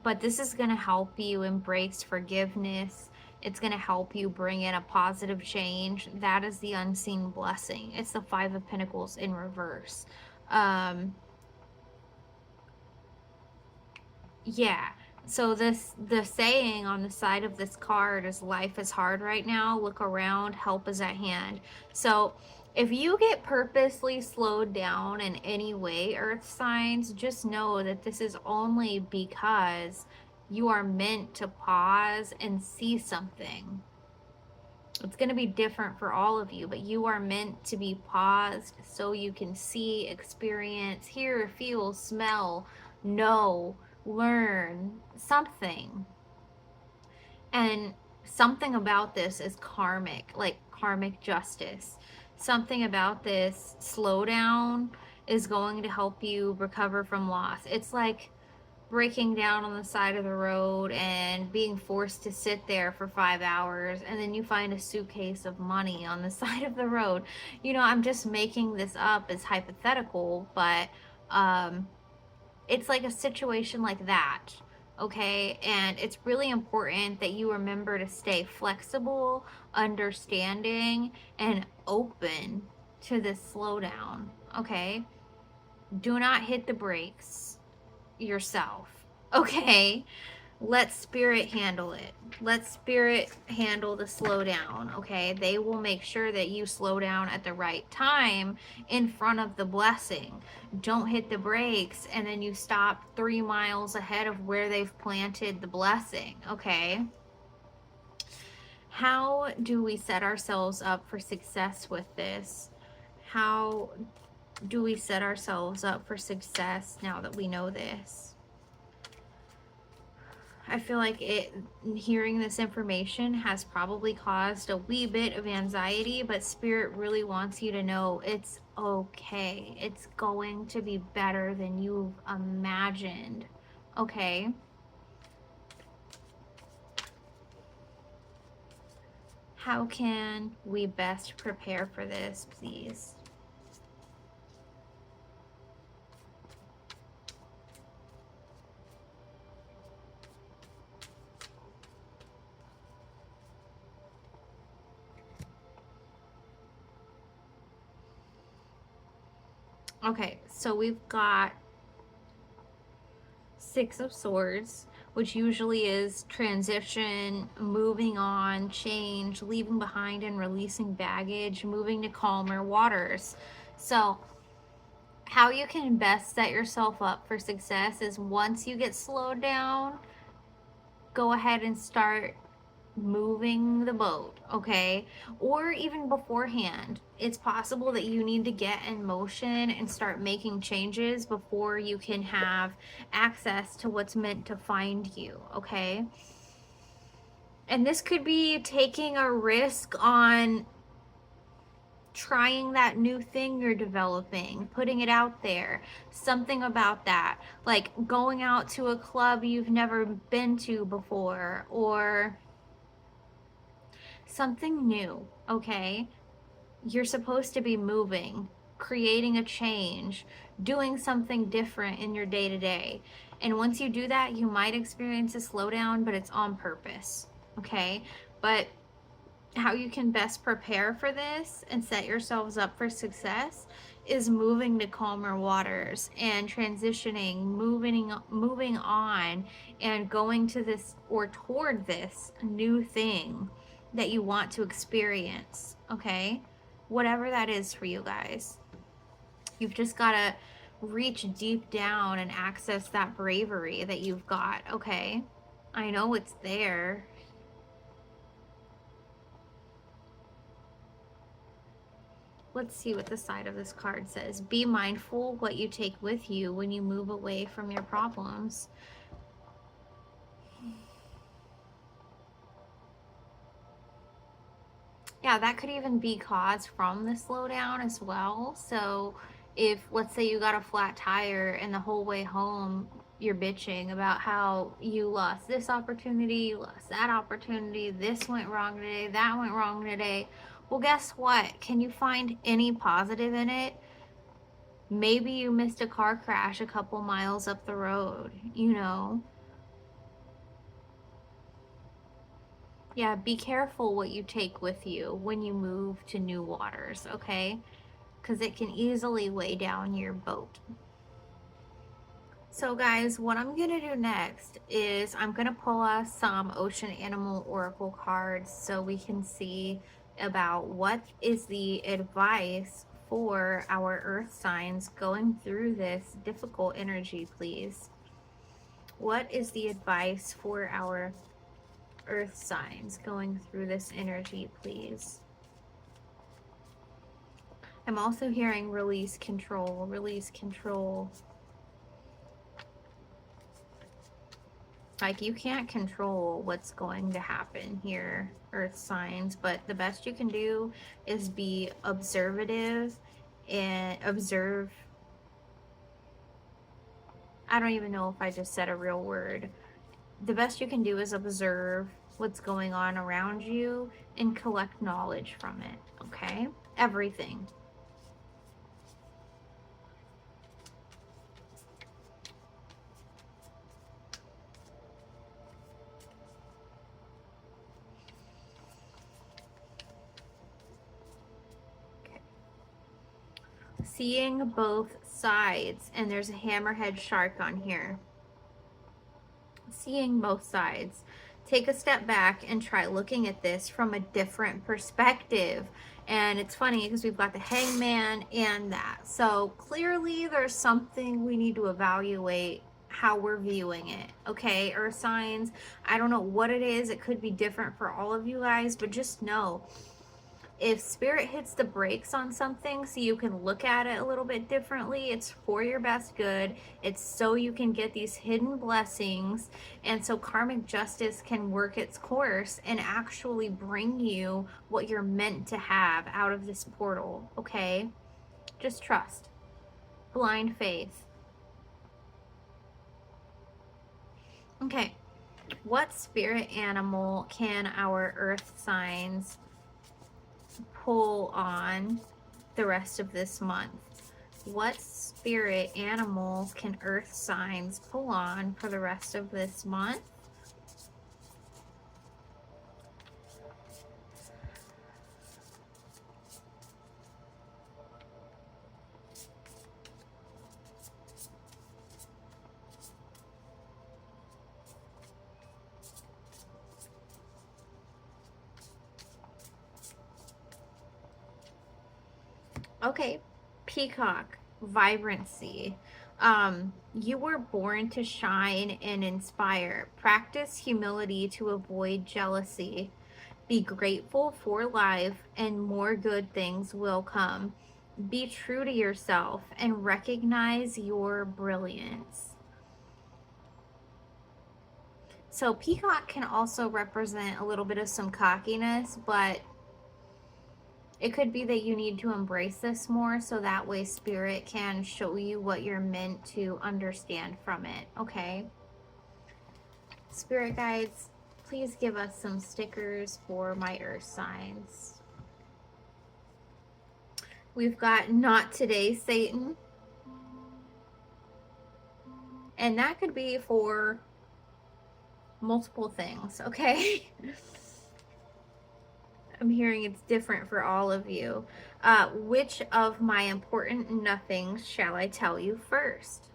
but this is going to help you embrace forgiveness. It's going to help you bring in a positive change. That is the unseen blessing. It's the Five of Pentacles in reverse. Um, yeah. So the saying on the side of this card is life is hard right now. Look around, help is at hand. So if you get purposely slowed down in any way, earth signs, just know that this is only because you are meant to pause and see something. It's going to be different for all of you, but you are meant to be paused so you can see, experience, hear, feel, smell, know, learn something. And something about this is karmic, like karmic justice. Something about this slowdown is going to help you recover from loss. It's like breaking down on the side of the road and being forced to sit there for 5 hours, and then you find a suitcase of money on the side of the road. You know, I'm just making this up as hypothetical, but it's like a situation like that, okay? And it's really important that you remember to stay flexible, understanding, and open to this slowdown, okay? Do not hit the brakes yourself, okay? Let spirit handle it. Let spirit handle the slowdown, okay? They will make sure that you slow down at the right time in front of the blessing. Don't hit the brakes and then you stop 3 miles ahead of where they've planted the blessing, okay? How do we set ourselves up for success with this? How do we set ourselves up for success now that we know this? I feel like hearing this information has probably caused a wee bit of anxiety, but Spirit really wants you to know it's okay. It's going to be better than you've imagined. Okay? How can we best prepare for this, please? Okay, so we've got Six of Swords, which usually is transition, moving on, change, leaving behind and releasing baggage, moving to calmer waters. So how you can best set yourself up for success is once you get slowed down, go ahead and start moving the boat, okay? Or even beforehand, it's possible that you need to get in motion and start making changes before you can have access to what's meant to find you, okay? And this could be taking a risk on trying that new thing you're developing, putting it out there, something about that, like going out to a club you've never been to before, or something new, okay? You're supposed to be moving, creating a change, doing something different in your day to day. And once you do that, you might experience a slowdown, but it's on purpose, okay? But how you can best prepare for this and set yourselves up for success is moving to calmer waters and transitioning, moving on and going to this or toward this new thing that you want to experience, okay? Whatever that is for you guys. You've just got to reach deep down and access that bravery that you've got, okay? I know it's there. Let's see what the side of this card says. Be mindful what you take with you when you move away from your problems. Yeah, that could even be caused from the slowdown as well. So if, let's say you got a flat tire and the whole way home you're bitching about how you lost this opportunity, you lost that opportunity, this went wrong today, that went wrong today. Well, guess what? Can you find any positive in it? Maybe you missed a car crash a couple miles up the road, you know? Yeah, be careful what you take with you when you move to new waters, okay? Because it can easily weigh down your boat. So guys, what I'm going to do next is I'm going to pull us some Ocean Animal Oracle cards so we can see about what is the advice for our earth signs going through this difficult energy, please. What is the advice for our earth signs going through this energy, please? I'm also hearing release control, release control. Like, you can't control what's going to happen here, earth signs, but the best you can do is be observative and observe. I don't even know if I just said a real word. The best you can do is observe what's going on around you and collect knowledge from it, okay? Everything. Seeing both sides, and there's a hammerhead shark on here. Seeing both sides. Take a step back and try looking at this from a different perspective. And it's funny because we've got the hangman and that. So clearly there's something we need to evaluate how we're viewing it, okay? Earth signs, I don't know what it is. It could be different for all of you guys, but just know if spirit hits the brakes on something so you can look at it a little bit differently, it's for your best good. It's so you can get these hidden blessings, and so karmic justice can work its course and actually bring you what you're meant to have out of this portal. Okay, just trust. Blind faith. Okay, what spirit animal can our earth signs pull on the rest of this month? What spirit animals can earth signs pull on for the rest of this month? Okay, peacock, vibrancy. You were born to shine and inspire. Practice humility to avoid jealousy. Be grateful for life, and more good things will come. Be true to yourself and recognize your brilliance. So, peacock can also represent a little bit of some cockiness, but it could be that you need to embrace this more so that way spirit can show you what you're meant to understand from it. Okay, spirit guides, please give us some stickers for my earth signs. We've got not today, Satan, and that could be for multiple things. Okay. I'm hearing it's different for all of you. Which of my important nothings shall I tell you first?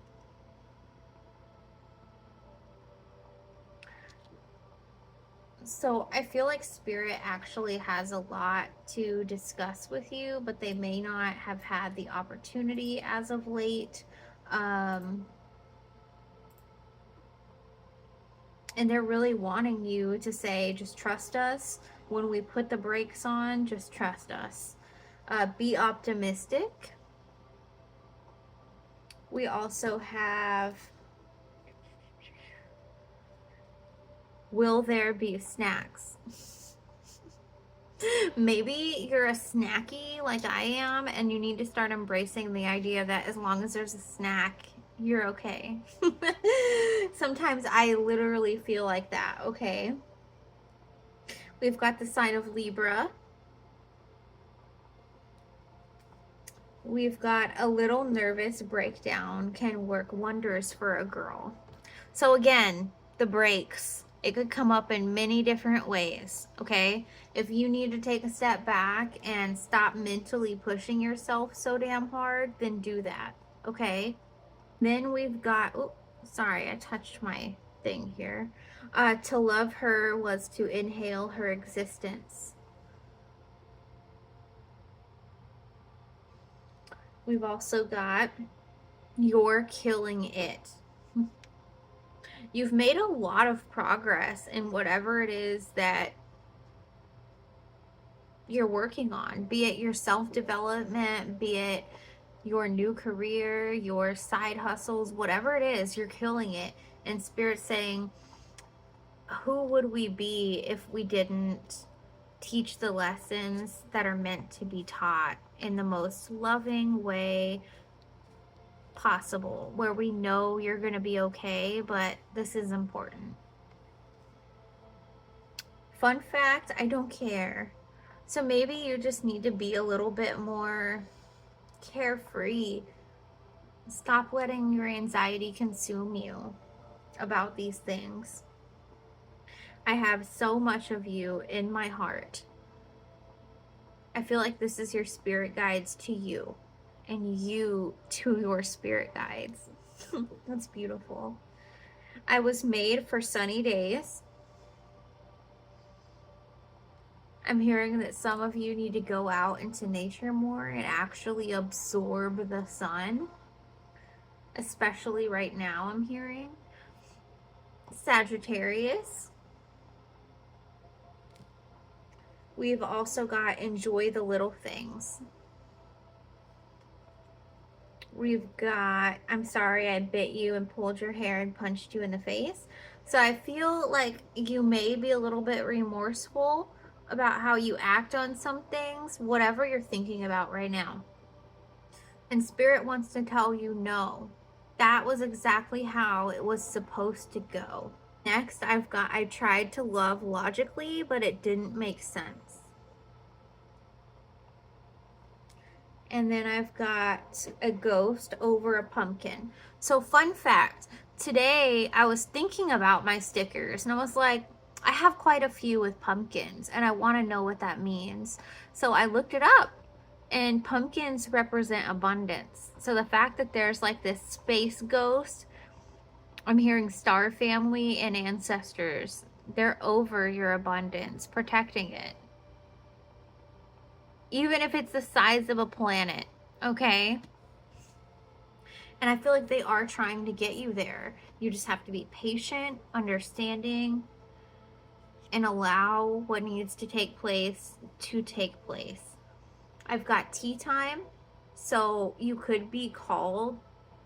So I feel like spirit actually has a lot to discuss with you, but they may not have had the opportunity as of late. And they're really wanting you to say, just trust us. When we put the brakes on, just trust us. Be optimistic. We also have, will there be snacks? Maybe you're a snacky like I am, and you need to start embracing the idea that as long as there's a snack, you're okay. Sometimes I literally feel like that. Okay. We've got the sign of Libra. We've got a little nervous breakdown can work wonders for a girl. So again, the brakes. It could come up in many different ways, okay? If you need to take a step back and stop mentally pushing yourself so damn hard, then do that, okay? Then we've got, oh, sorry, I touched my thing here. To love her was to inhale her existence. We've also got, you're killing it. You've made a lot of progress in whatever it is that you're working on, be it your self-development, be it your new career, your side hustles, whatever it is, you're killing it. And Spirit's saying, who would we be if we didn't teach the lessons that are meant to be taught in the most loving way possible, where we know you're going to be okay, but this is important. Fun fact, I don't care. So maybe you just need to be a little bit more carefree. Stop letting your anxiety consume you about these things. I have so much of you in my heart. I feel like this is your spirit guides to you, and you to your spirit guides. That's beautiful. I was made for sunny days. I'm hearing that some of you need to go out into nature more and actually absorb the sun, especially right now, I'm hearing. Sagittarius. We've also got enjoy the little things. We've got, I'm sorry I bit you and pulled your hair and punched you in the face. So I feel like you may be a little bit remorseful about how you act on some things, whatever you're thinking about right now. And Spirit wants to tell you no. That was exactly how it was supposed to go. Next, I tried to love logically, but it didn't make sense. And then I've got a ghost over a pumpkin. So fun fact, today I was thinking about my stickers and I was like, I have quite a few with pumpkins and I want to know what that means. So I looked it up, and pumpkins represent abundance. So the fact that there's like this space ghost, I'm hearing star family and ancestors, they're over your abundance, protecting it. Even if it's the size of a planet, okay? And I feel like they are trying to get you there. You just have to be patient, understanding, and allow what needs to take place to take place. I've got tea time, so you could be called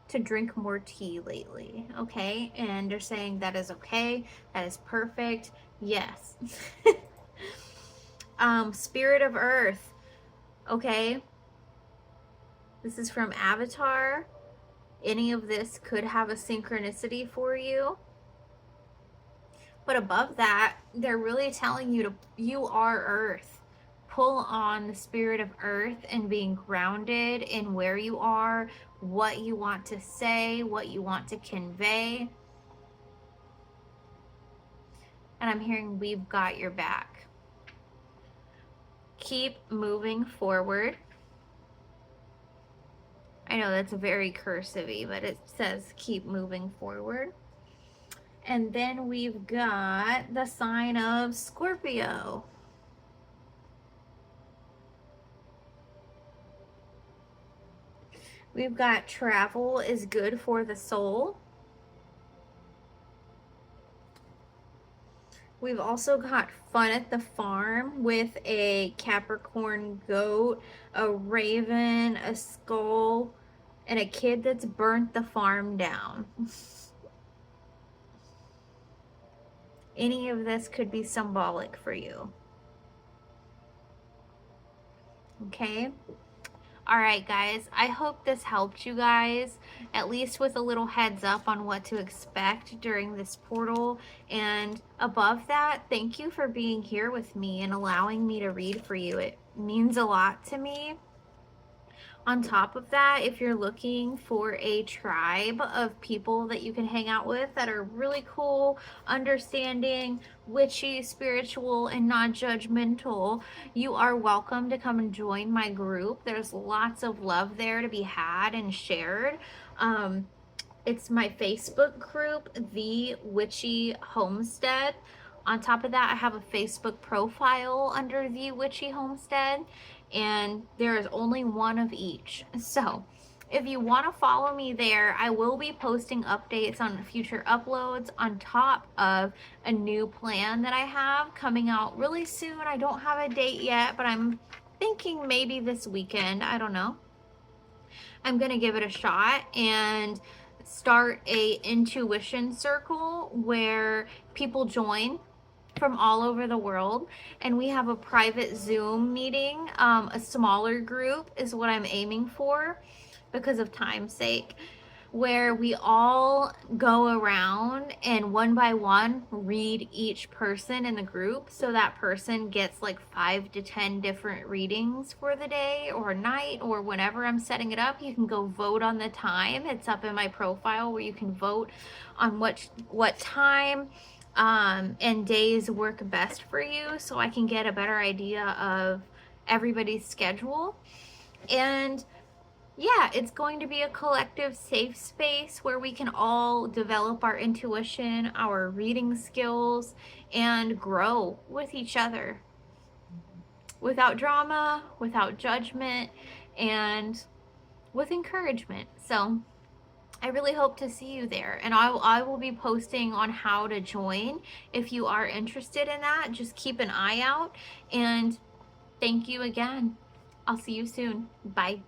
to drink more tea lately, okay? And they're saying that is okay, that is perfect, yes. Spirit of Earth, okay? This is from Avatar. Any of this could have a synchronicity for you. But above that, they're really telling you you are Earth. Pull on the spirit of Earth and being grounded in where you are, what you want to say, what you want to convey. And I'm hearing we've got your back. Keep moving forward. I know that's very cursive-y, but it says keep moving forward. And then we've got the sign of Scorpio. We've got travel is good for the soul. We've also got fun at the farm with a Capricorn goat, a raven, a skull, and a kid that's burnt the farm down. Any of this could be symbolic for you. Okay? All right, guys, I hope this helped you guys, at least with a little heads up on what to expect during this portal. And above that, thank you for being here with me and allowing me to read for you. It means a lot to me. On top of that, if you're looking for a tribe of people that you can hang out with that are really cool, understanding, witchy, spiritual, and non-judgmental, you are welcome to come and join my group. There's lots of love there to be had and shared. It's my Facebook group, The Witchy Homestead. On top of that, I have a Facebook profile under The Witchy Homestead, and there is only one of each. So if you want to follow me there, I will be posting updates on future uploads on top of a new plan that I have coming out really soon. I don't have a date yet, but I'm thinking maybe this weekend. I don't know. I'm going to give it a shot and start a intuition circle where people join from all over the world, and we have a private Zoom meeting. A smaller group is what I'm aiming for because of time's sake, where we all go around and one by one read each person in the group, so that person gets like 5 to 10 different readings for the day or night or whenever I'm setting it up. You can go vote on the time. It's up in my profile where you can vote on what time and days work best for you, so I can get a better idea of everybody's schedule. And yeah, it's going to be a collective safe space where we can all develop our intuition, our reading skills, and grow with each other without drama, without judgment, and with encouragement. So I really hope to see you there. And I will be posting on how to join. If you are interested in that, just keep an eye out. And thank you again. I'll see you soon. Bye.